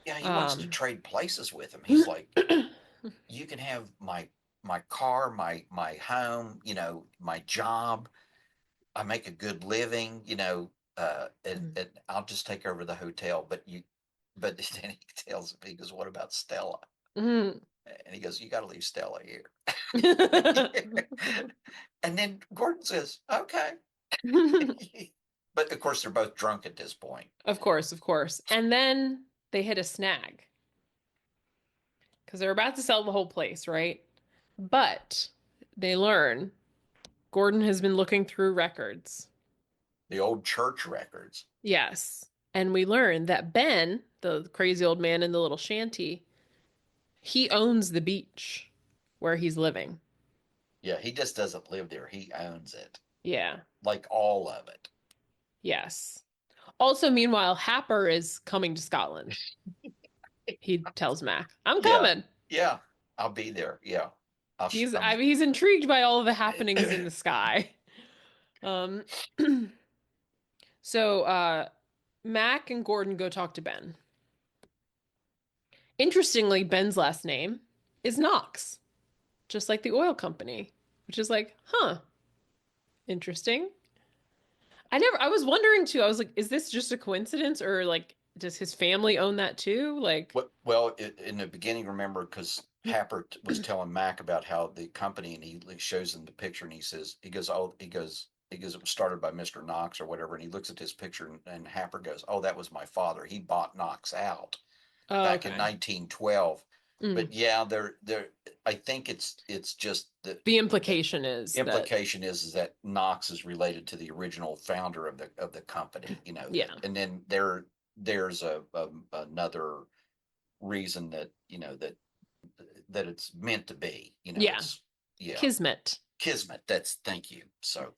Yeah, he wants to Um, trade places with him. He's like, you can have my car, my home, my job. I make a good living, and I'll just take over the hotel. But then he tells him, he goes, "What about Stella?" Mhm. And he goes, "You got to leave Stella here." And then Gordon says, "Okay." But of course, they're both drunk at this point. Of course, of course. And then they hit a snag because they're about to sell the whole place, right? But they learn Gordon has been looking through records. The old church records. Yes. And we learn that Ben, the crazy old man in the little shanty, he owns the beach where he's living. Yeah, he just doesn't live there. He owns it, Yeah. like all of it. Yes. Also, meanwhile, Happer is coming to Scotland. He tells Mac, I'm Yeah, coming. yeah, I'll be there. Yeah, I mean, he's intrigued by all of the happenings in the sky. Um, so Mac and Gordon go talk to Ben. Interestingly, Ben's last name is Knox, just like the oil company, which is like, huh, interesting. I was wondering too. I was like, is this just a coincidence or like, does his family own that too? Like, What? Well, in the beginning, remember, because Happer was telling Mac about how the company, and he shows him the picture, and he says, he goes, oh, he goes, it was started by Mr. Knox or whatever, and he looks at this picture, and Happer goes, oh, that was my father. He bought Knox out oh, back in okay. 1912. Mm. But yeah, I think it's just the The implication is that, implication is that Knox is related to the original founder of the company, that, yeah, and then there's another reason that that it's meant to be. yeah, It's yeah, Kismet. kismet. That's thank you. So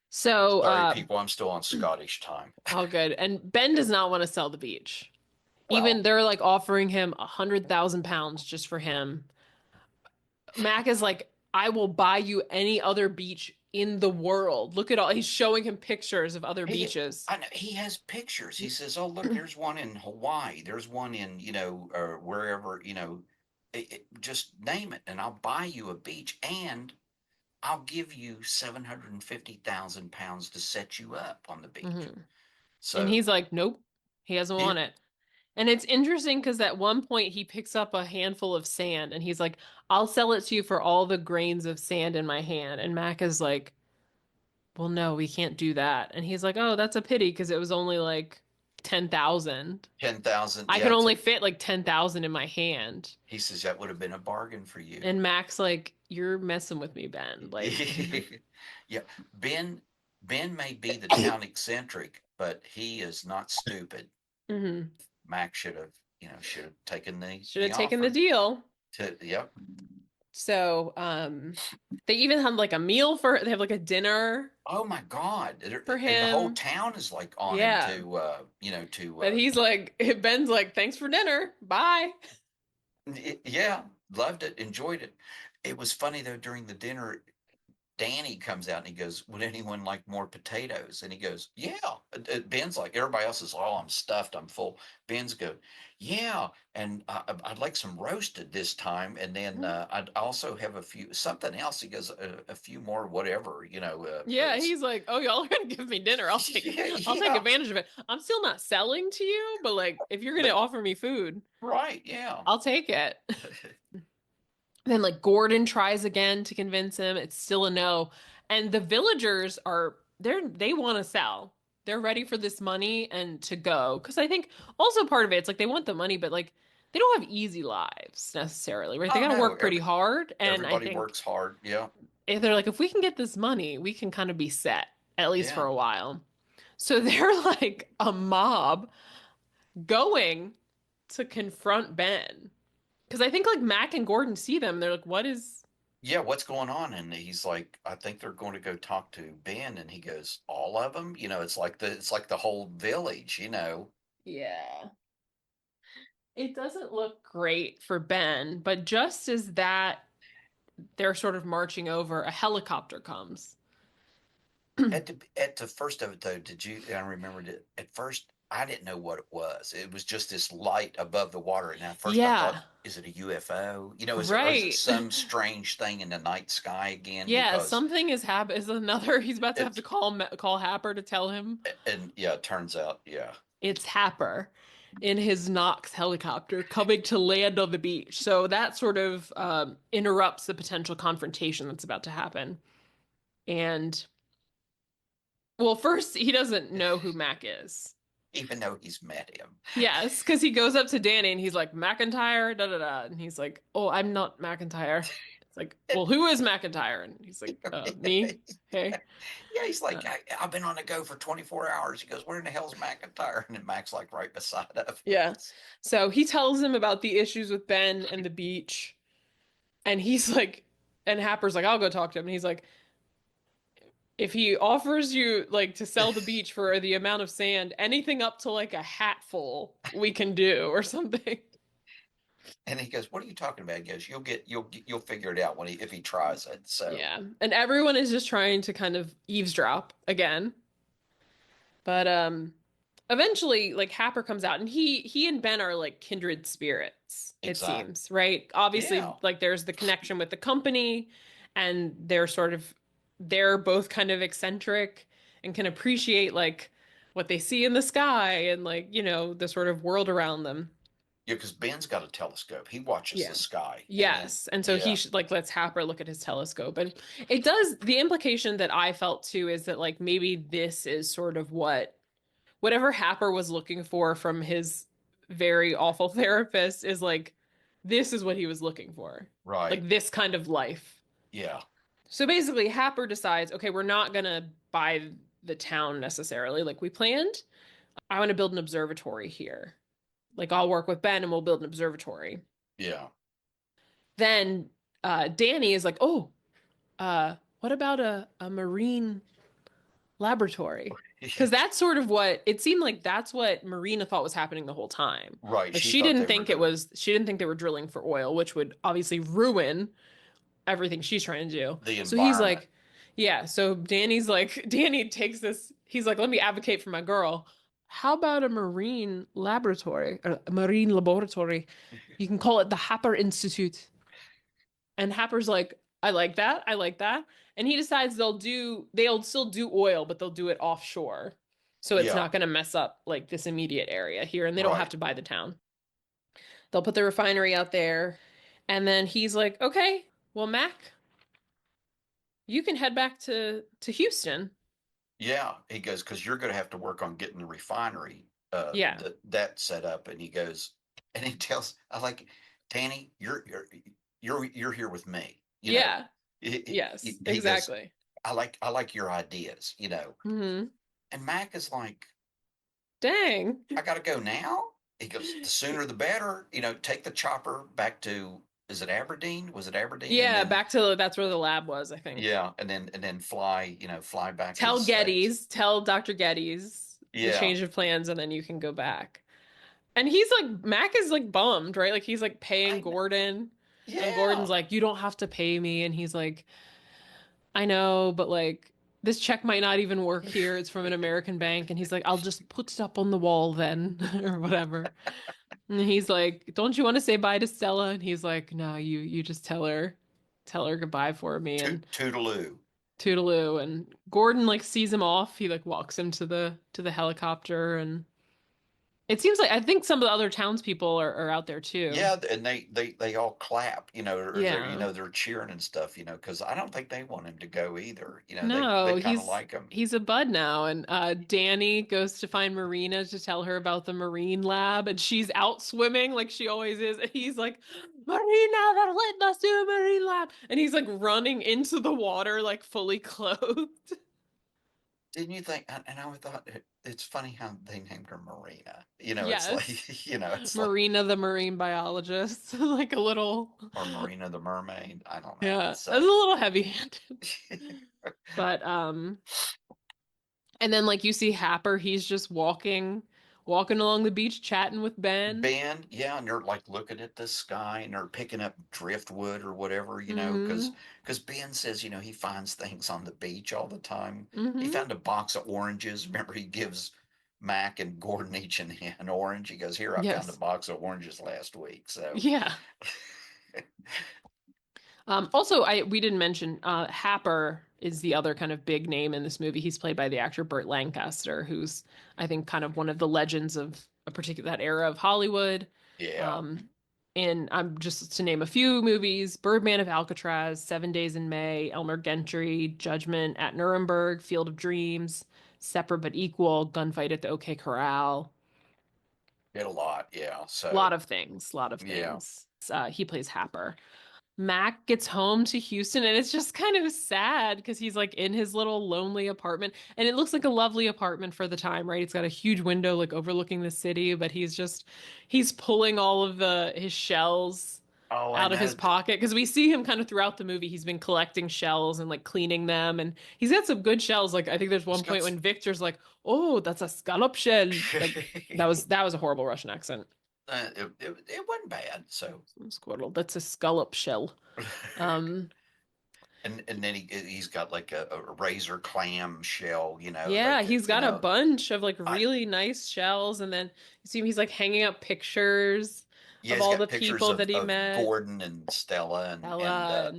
So, sorry, people. I'm still on Scottish time. all good. And Ben does not want to sell the beach. Even Well, they're like offering him 100,000 pounds just for him. Mac is like, I will buy you any other beach in the world. Look at all. He's showing him pictures of other he beaches. I know he has pictures. He says, "Oh, look, there's one in Hawaii. There's one in wherever just name it, and I'll buy you a beach, and I'll give you 750,000 pounds to set you up on the beach." Hmm. And So he's like, nope, he doesn't he want it. And it's interesting because at one point he picks up a handful of sand and he's like, I'll sell it to you for all the grains of sand in my hand. And Mac is like, well, no, we can't do that. And he's like, oh, that's a pity because it was only like 10,000. 10,000, I yeah. could only fit like 10,000 in my hand. He says that would have been a bargain for you. And Mac's like, you're messing with me, Ben. Like, Yeah, Ben Ben may be the town eccentric, but he is not stupid. mhm. Mac should have taken the Should the have taken the offer. deal. Yep. So, they even had like a meal for, they have like a dinner Oh my God. for And the whole him. town is like on him Yeah. to But he's like, Ben's like, thanks for dinner. Bye. yeah, loved it, enjoyed it. It was funny though during the dinner. Danny comes out and he goes, "Would anyone like more potatoes?" And he goes, "Yeah." Ben's like, everybody else is, "Oh, I'm stuffed, I'm full." Ben's go, "Yeah, and I'd like some roasted this time, and then I'd also have a few something else." He goes, "A few more, whatever, you know." Yeah, he's like, "Oh, y'all are gonna give me dinner. Yeah, I'll take yeah, advantage of it. I'm still not selling to you, but like if you're gonna but offer me food, right, yeah, I'll take it." Then like Gordon tries again to convince him. It's still a no. And the villagers are they want to sell. They're ready for this money and to go. Because I think also part of it, it's like they want the money, but like they don't have easy lives necessarily, right? They oh got to no, work pretty hard. And I everybody think works hard, yeah, if they're like, if we can get this money, we can kind of be set, at least for yeah. a while. So they're like a mob going to confront Ben. Because I think like Mac and Gordon see them. They're like, what is. Yeah, what's going on? And he's like, I think they're going to go talk to Ben. And he goes, all of them? You know, it's like the whole village, you know. Yeah. It doesn't look great for Ben, but just as that they're sort of marching over, a helicopter comes. At the first of it though, did you I remembered it at first I didn't know what it was. It was just this light above the water. And at first I thought, Yeah, is it a UFO? You know, is it or is it right. some strange thing in the night sky again? Yeah, Because something is another. He's about to have to it call Happer to tell him and yeah, it turns out, yeah. it's Happer in his Knox helicopter coming to land on the beach. So that sort of interrupts the potential confrontation that's about to happen. And well, first he doesn't know who Mac is. Even though he's met him. Yes, because he goes up to Danny and he's like, McIntyre, da da da. And he's like, oh, I'm not McIntyre. It's like, well, who is McIntyre? And he's like, me. Hey. Yeah, he's like, Uh, I've been on the go for 24 hours. He goes, where in the hell's McIntyre? And then Mac's like right beside of him. yeah. So he tells him about the issues with Ben and the beach. And he's like, and Happer's like, I'll go talk to him. And he's like, if he offers you like to sell the beach for the amount of sand, anything up to like a hatful, we can do or something. And he goes, what are you talking about? He goes, you'll figure it out when if he tries it. So Yeah. And everyone is just trying to kind of eavesdrop again. But eventually like Happer comes out and he and Ben are like kindred spirits, it exact. seems, right? Obviously Yeah. like there's the connection with the company and they're both kind of eccentric and can appreciate like what they see in the sky and like, the sort of world around them. Yeah, because Ben's got a telescope. He watches the Yeah. sky. And then Yes. And so he yeah, should like lets Happer look at his telescope. And it does the implication that I felt too is that like maybe this is sort of whatever Happer was looking for from his very awful therapist is like this is what he was looking for. right. Like this kind of life. Yeah. So basically Happer decides, okay, we're not gonna buy the town necessarily like we planned. I want to build an observatory here. Like I'll work with Ben and we'll build an observatory. Yeah. Then Danny is like, oh, what about a marine laboratory? Because that's sort of what it seemed like that's what Marina thought was happening the whole time. Right. Like She thought they were doing she didn't think they were drilling for oil, which would obviously ruin everything she's trying to do. the So he's environment. like, yeah. So Danny's like, Danny takes this, he's like, let me advocate for my girl. How about a marine laboratory, or a marine laboratory? You can call it the Happer Institute. And Happer's like, I like that. I like that. And he decides they'll still do oil, but they'll do it offshore. So it's Yeah. not going to mess up like this immediate area here. And they don't have Right. to buy the town. They'll put the refinery out there. And then he's like, okay, well, Mac, you can head back to Houston. Yeah, he goes, because you're going to have to work on getting the refinery Yeah. that set up. And he goes, and he tells, I like, Tanny, you're here with me. You know, Yeah. Yes, he goes, exactly. I like your ideas. You know, Hmm. and Mac is like, Dang. I got to go now. He goes, the sooner the better. You know, take the chopper back to, is it Aberdeen? Was it Aberdeen? And Yeah, then back to that's where the lab was, I think. yeah, and then fly, you know, fly back to the Tell States. Geddes, tell Dr. Geddes the Yeah, change of plans, and then you can go back. And he's like, Mac is like bummed, right? Like he's like paying I know. Gordon, and Gordon's Yeah. like, you don't have to pay me. And he's like, I know, but like this check might not even work here. It's from an American bank. And he's like, I'll just put it up on the wall then, or whatever. And he's like, don't you want to say bye to Stella? And he's like, no, you just tell her goodbye for me. And Toodaloo. toodaloo. And Gordon like sees him off. He like walks him to the helicopter. And it seems like I think some of the other townspeople are out there too. Yeah, and they all clap, or they're Yeah. they're cheering and stuff, because I don't think they want him to go either. They No, kind of like him. he's a bud now, and Danny goes to find Marina to tell her about the marine lab, and she's out swimming like she always is, and he's like, "Marina, they're letting us do a marine lab," and he's like running into the water like fully clothed. Didn't you think? And I thought it's funny how they named her Marina. It's Yes, like it's like Marina, the marine biologist, like a little, or Marina the mermaid. I don't know. yeah, it's a So little heavy-handed, but and then like you see Happer, he's just walking along the beach chatting with Ben. Ben, yeah, and they're like looking at the sky and they're picking up driftwood or whatever, because Mm-hmm. Ben says, he finds things on the beach all the time. He Mm-hmm. found a box of oranges. Remember, he gives Mac and Gordon each an orange. He goes, "Here, I found a Yes. box of oranges last week." So, Yeah. Also, I we didn't mention Happer is the other kind of big name in this movie. He's played by the actor Burt Lancaster, who's I think kind of one of the legends of a particular that era of Hollywood. yeah, Um, and I'm just to name a few movies: Birdman of Alcatraz, 7 Days in May, Elmer Gantry, Judgment at Nuremberg, Field of Dreams, Separate but Equal, Gunfight at the OK Corral. did a lot. Yeah. A lot So, of things, a lot of yeah. things. He plays Happer. Mac gets home to Houston and it's just kind of sad because he's like in his little lonely apartment and it looks like a lovely apartment for the time, right? It's got a huge window like overlooking the city, but he's pulling all of the his shells Oh, I out of know. his pocket because we see him kind of throughout the movie. He's been collecting shells and like cleaning them and he's got some good shells. Like I think there's He's one got. point when Victor's like, "Oh, that's a scallop shell." Like that was a horrible Russian accent. It wasn't bad. So. Squirtle, that's a scallop shell. Um And then he's got like a razor clam shell, Yeah, like he's got a bunch of like I really nice shells, and then you see he's like hanging up pictures yeah, of he's all the got pictures people that he of met. Gordon and Stella Ella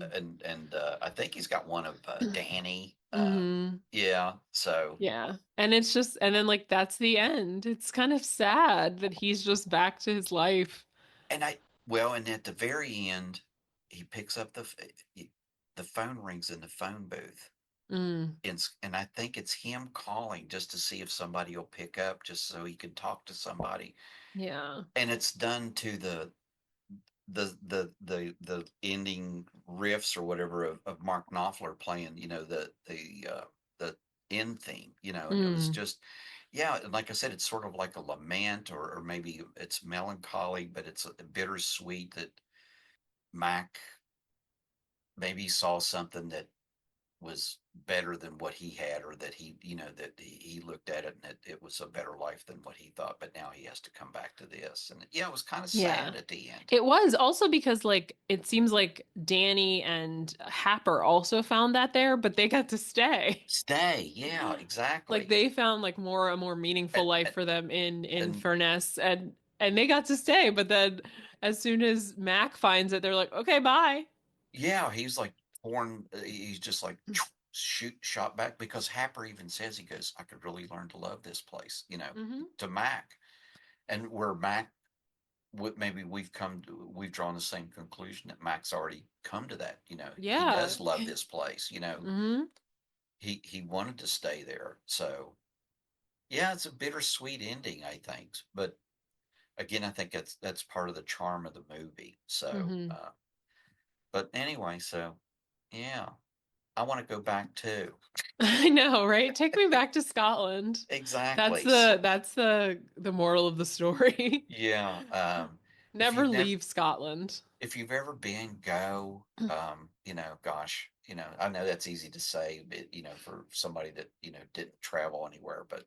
and I think he's got one of Danny. hmm Yeah, so yeah. And it's just and then like that's the end. It's kind of sad that he's just back to his life. and I well, and at the very end, he picks up the phone rings in the phone booth. Mm, And I think it's him calling just to see if somebody will pick up, just so he can talk to somebody. yeah. And it's done to the ending riffs or whatever of Mark Knopfler playing, the end theme, and it was Mm, just yeah, and like I said, it's sort of like a lament, or maybe it's melancholy, but it's a bittersweet that Mac maybe saw something that was better than what he had, or that he looked at it and it was a better life than what he thought, but now he has to come back to this. And yeah, it was kind of yeah. sad at the end. It was also because like it seems like Danny and Happer also found that there, but they got to stay. Stay, yeah, Like exactly. they found like a more meaningful and, life for them in and Furness and they got to stay, but then as soon as Mac finds it, they're like, okay, bye. yeah, he's like torn. He's just like shot back, because Happer even says, he goes, "I could really learn to love this place," Hmm. to Mac. And where Mac, maybe we've drawn the same conclusion, that Mac's already come to that. He Yeah. does love this place. Hmm. He wanted to stay there. So yeah, it's a bittersweet ending, I think. But again, I think that's part of the charm of the movie. So, Hmm. but anyway, so yeah, I want to go back too. I know, right? Take me back to Scotland. Exactly. So, That's the moral of the story. yeah, if Never you've never leave Scotland. if you've ever been, go. Gosh, I know that's easy to say, but for somebody that didn't travel anywhere, but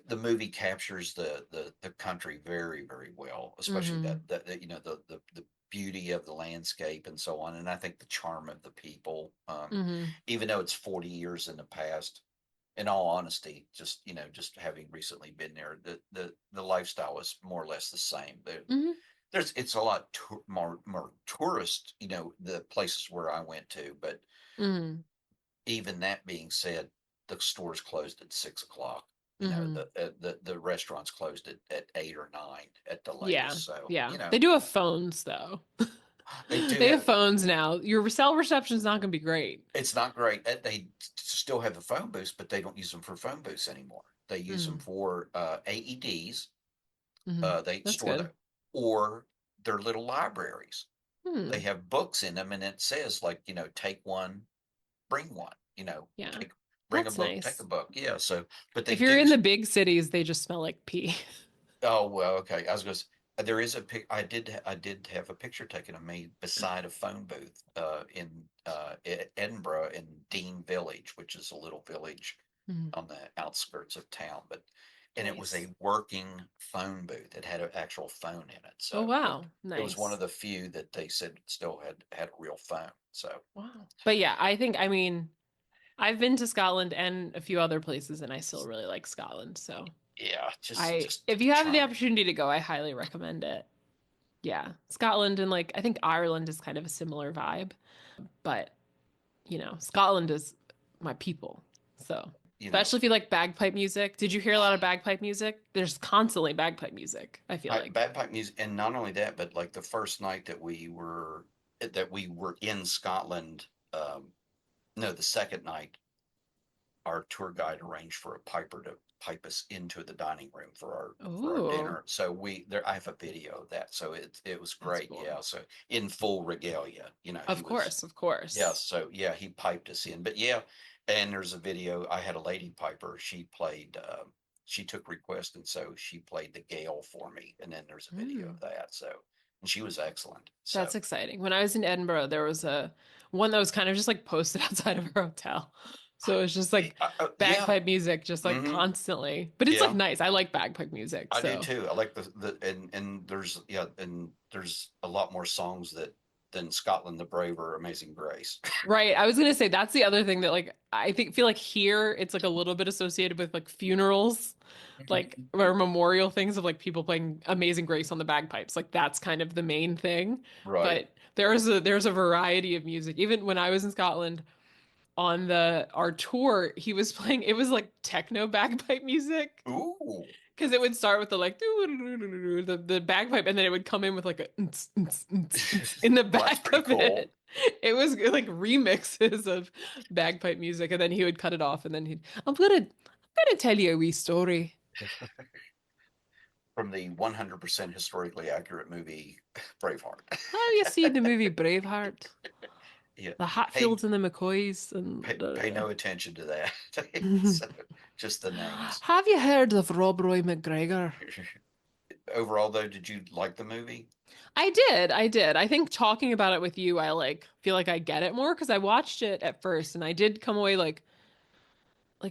the movie captures the country very, very well, especially Hmm. the beauty of the landscape and so on, and I think the charm of the people. Hmm. Even though it's 40 years in the past, in all honesty, just just having recently been there, the lifestyle is more or less the same. Hmm. There's it's a lot more tourist, the places where I went to, but Hmm. even that being said, the stores closed at 6 o'clock. Hmm. The restaurants closed at 8 or 9 at the Yeah. latest. So Yeah. They do have phones though. they do They have have. phones now. Your cell reception's not going to be great. It's not great. They still have the phone booths, but they don't use them for phone booths anymore. They use them Mm. for AEDs. Hmm. They That's store good. that, or their little libraries. They Hmm. have books in them, and it says like take one, bring one. Yeah. Take bring a That's book, take a nice. book. Yeah. So, but they If you're do. in the big cities, they just smell like pee. Oh well, okay. I was going to. There is a pic. I did have a picture taken of me beside a phone booth in Edinburgh in Dean Village, which is a little village Mhm. on the outskirts of town. And it was Nice. a working phone booth. It had an actual phone in it. Oh, So wow. it was one of Nice. the few that they said still had a real phone. So Wow. But yeah, I mean, I've been to Scotland and a few other places, and I still really like Scotland. So yeah, just if you have the charming. opportunity to go, I highly recommend it. Yeah. Scotland and like, I think Ireland is kind of a similar vibe, but Scotland is my people. So, You know, especially if you like bagpipe music. Did you hear a lot of bagpipe music? There's constantly bagpipe music, I feel like. bagpipe music, and not only that, but like the first night that we were in Scotland. No, the second night, our tour guide arranged for a piper to pipe us into the dining room for our Oh, dinner. So we there I have a video of that. So it was that's great. cool. Yeah. So in full regalia, he Of was. course, of Yeah, course. so yeah, he piped us in. But yeah, and there's a video. I had a lady piper. She took request, and so she played the Gale for me. And then there's a video Mm, of that. So, and she was excellent. So, that's exciting. When I was in Edinburgh, there was a one that was kind of just like posted outside of our hotel. So it was just like yeah, bagpipe music, just like mm-hmm, constantly. But it's like yeah, nice. I like bagpipe music. I do So, too. I like the and there's yeah, and there's a lot more songs that than Scotland the Brave or Amazing Grace. right. I was gonna say that's the other thing that like I think feel like here it's like a little bit associated with like funerals, like or memorial things of like people playing Amazing Grace on the bagpipes. Like that's kind of the main thing. Right. But there's a variety of music. Even when I was in Scotland on the our tour, he was playing it was like techno bagpipe music. Ooh, Because it would start with the like the bagpipe, and then it would come in with like a in the well, that's back pretty of cool. it. It was like remixes of bagpipe music, and then he would cut it off, and then I'm gonna tell you a wee story. From the 100% historically accurate movie Braveheart. Have you seen the movie Braveheart? Yeah, The pay, Hatfields and the McCoys pay no attention to that. So, just the names. Have you heard of Rob Roy McGregor? Overall, though, did you like the movie? I did. I think talking about it with you, I like feel like I get it more because I watched it at first and I did come away like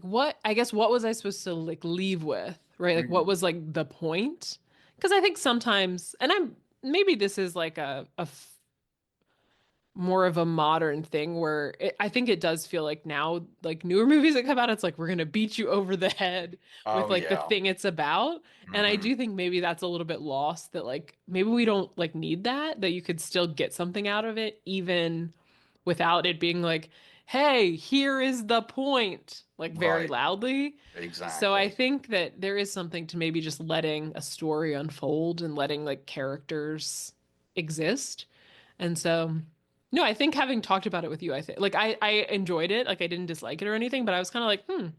what I guess what was I supposed to like leave with, right? Like what Mm. was like the point? Because I think sometimes, and I'm maybe this is like more of a modern thing where I think it does feel like now, like newer movies that come out, it's like we're gonna beat you over the head with Oh like the yeah. thing it's about. And I Hmm. do think maybe that's a little bit lost that like maybe we don't like need that you could still get something out of it even without it being like, hey, here is the point, like very Right. loudly. So I Exactly. think that there is something to maybe just letting a story unfold and letting like characters exist. And so, no, I think having talked about it with you, I think like I enjoyed it, like I didn't dislike it or anything, but I was kind of like,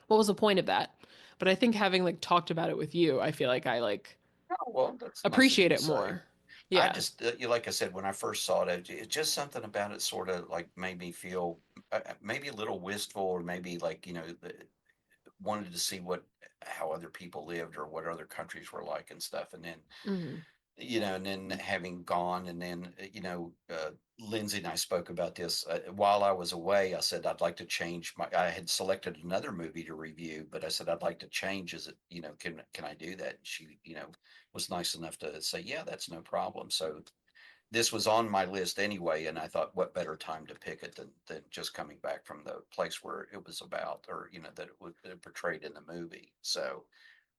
what was the point of that? But I think having like talked about it with you, I feel like I like Oh well, that's nice of appreciate you to it say. more. I Yeah. just, like I said, when I first saw it, it just something about it sort of like made me feel maybe a little wistful, or maybe like wanted to see how other people lived or what other countries were like and stuff. And then Hmm. and then having gone, and then Lindsay and I spoke about this while I was away. I said I'd like to change my. I had selected another movie to review, but I said I'd like to change. Is it can I do that? And she was nice enough to say, yeah, that's no problem. So this was on my list anyway, and I thought, what better time to pick it than just coming back from the place where it was about, or that it portrayed in the movie. So,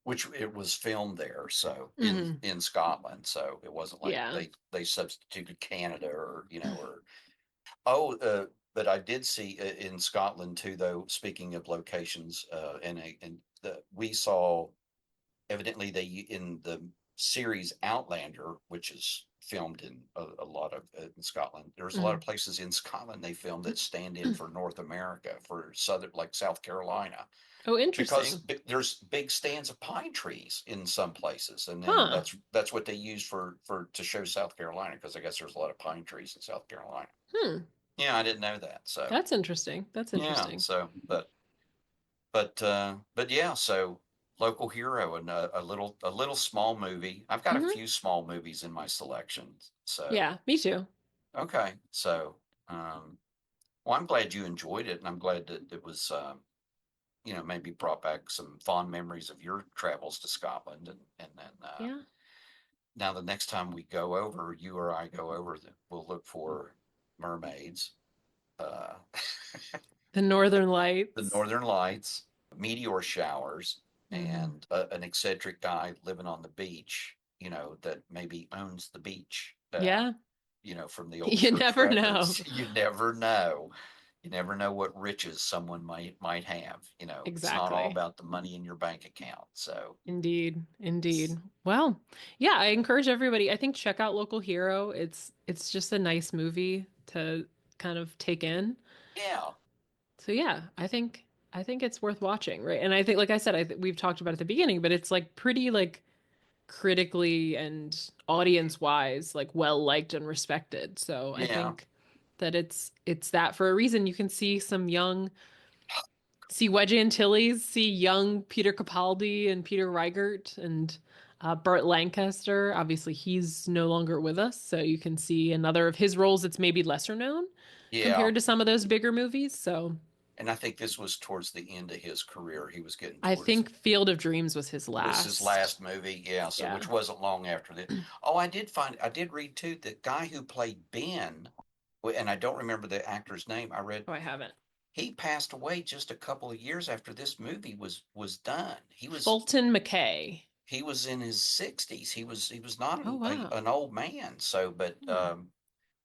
which it was filmed there, so Hmm. in Scotland. So it wasn't like Yeah. they substituted Canada or or oh, but I did see in Scotland too, though. Speaking of locations, we saw evidently they in the series Outlander, which is filmed in a lot of in Scotland. There's a lot of Hmm. places in Scotland they filmed that stand in for North America, for southern, like South Carolina, Oh, because interesting. there's big stands of pine trees in some places, and then Huh. that's what they use for to show South Carolina, because I guess there's a lot of pine trees in South Carolina. Hmm. Yeah, I didn't know that. So That's interesting. That's yeah, interesting. so but yeah, so local hero, and a little small movie. I've got a Hmm. few small movies in my selection. So Yeah, me too. okay, so well, I'm glad you enjoyed it, and I'm glad that it was maybe brought back some fond memories of your travels to Scotland, and then Yeah. now the next time we go over, you or I go over, we'll look for mermaids, uh, The Northern the Lights. northern lights, meteor showers, Hmm. and an eccentric guy living on the beach, that maybe owns the beach, Yeah. from the old You church never know. records. You never know. You never know what riches someone might have. It's not all Exactly. about the money in your bank account. So, Indeed. Indeed. Well, yeah, I encourage everybody. I think check out Local Hero. It's just a nice movie to kind of take in. yeah, So yeah, I think it's worth watching, right? And I think, like I said, we've talked about it at the beginning, but it's like pretty like critically and audience wise, like well liked and respected. So I yeah, think that it's that for a reason. You can see Wedge Antilles, see young Peter Capaldi and Peter Reichert and Burt Lancaster. Obviously, he's no longer with us, so you can see another of his roles that's maybe lesser known yeah. compared to some of those bigger movies. So And I think this was towards the end of his career. He was getting I towards think Field of Dreams was his was his last. last movie. Yeah, so Yeah. which wasn't long after that. Oh, I did read too, the guy who played Ben, and I don't remember the actor's name. I read Oh, I haven't. he passed away just a couple of years after this movie was done. Fulton McKay. He was in his 60s. He was not Oh, an wow. old man. So, Hmm.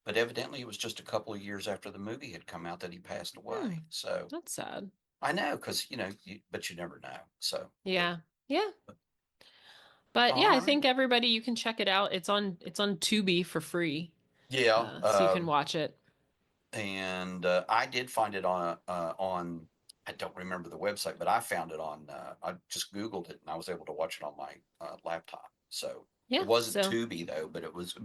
but evidently it was just a couple of years after the movie had come out that he passed Hmm. away. So That's sad. I know, because but you never know. So, Yeah. Yeah. but But yeah, all I right. think everybody you can check it out. It's on Tubi for free. Yeah. So you can watch it. And I did find it on. I don't remember the website, but I found it on. I just Googled it, and I was able to watch it on my laptop. So it Yeah. wasn't So, Tubi though, but it was,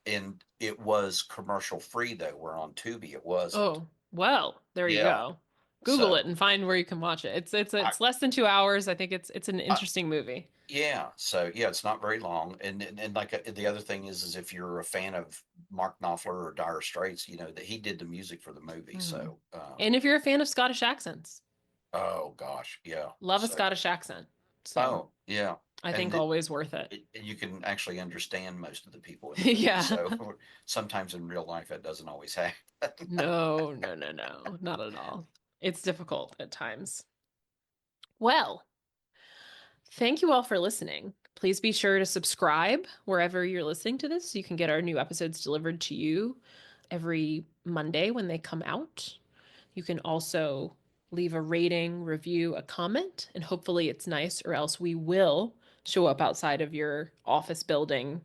and it was commercial free though. Where on Tubi it wasn't. oh, well, there you Yeah. go. Google it So and find where you can watch it. It's I, it's less than 2 hours. I think it's an I interesting movie. yeah. So yeah, it's not very long, and like the other thing is if you're a fan of Mark Knopfler or Dire Straits, that he did the music for the movie. Hmm. So And if you're a fan of Scottish accents, oh gosh, yeah. love a So Scottish accent. So oh, yeah. I think And always worth it. you can actually understand most of the people in the movie. Yeah. So sometimes in real life, that doesn't always happen. No, no, no, no, not at all. It's difficult at times. Well, thank you all for listening. Please be sure to subscribe wherever you're listening to this so you can get our new episodes delivered to you every Monday when they come out. You can also leave a rating, review, a comment, and hopefully it's nice, or else we will show up outside of your office building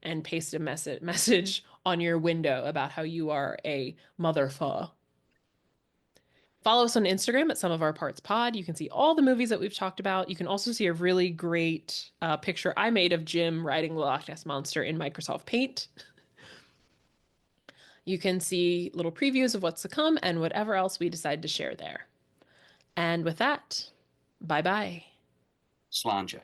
and paste a message on your window about how you are a motherfucker. Follow us on Instagram at Some of Our Parts Pod. You can see all the movies that we've talked about. You can also see a really great picture I made of Jim riding the Loch Ness Monster in Microsoft Paint. You can see little previews of what's to come and whatever else we decide to share there. And with that, bye bye. Slanja.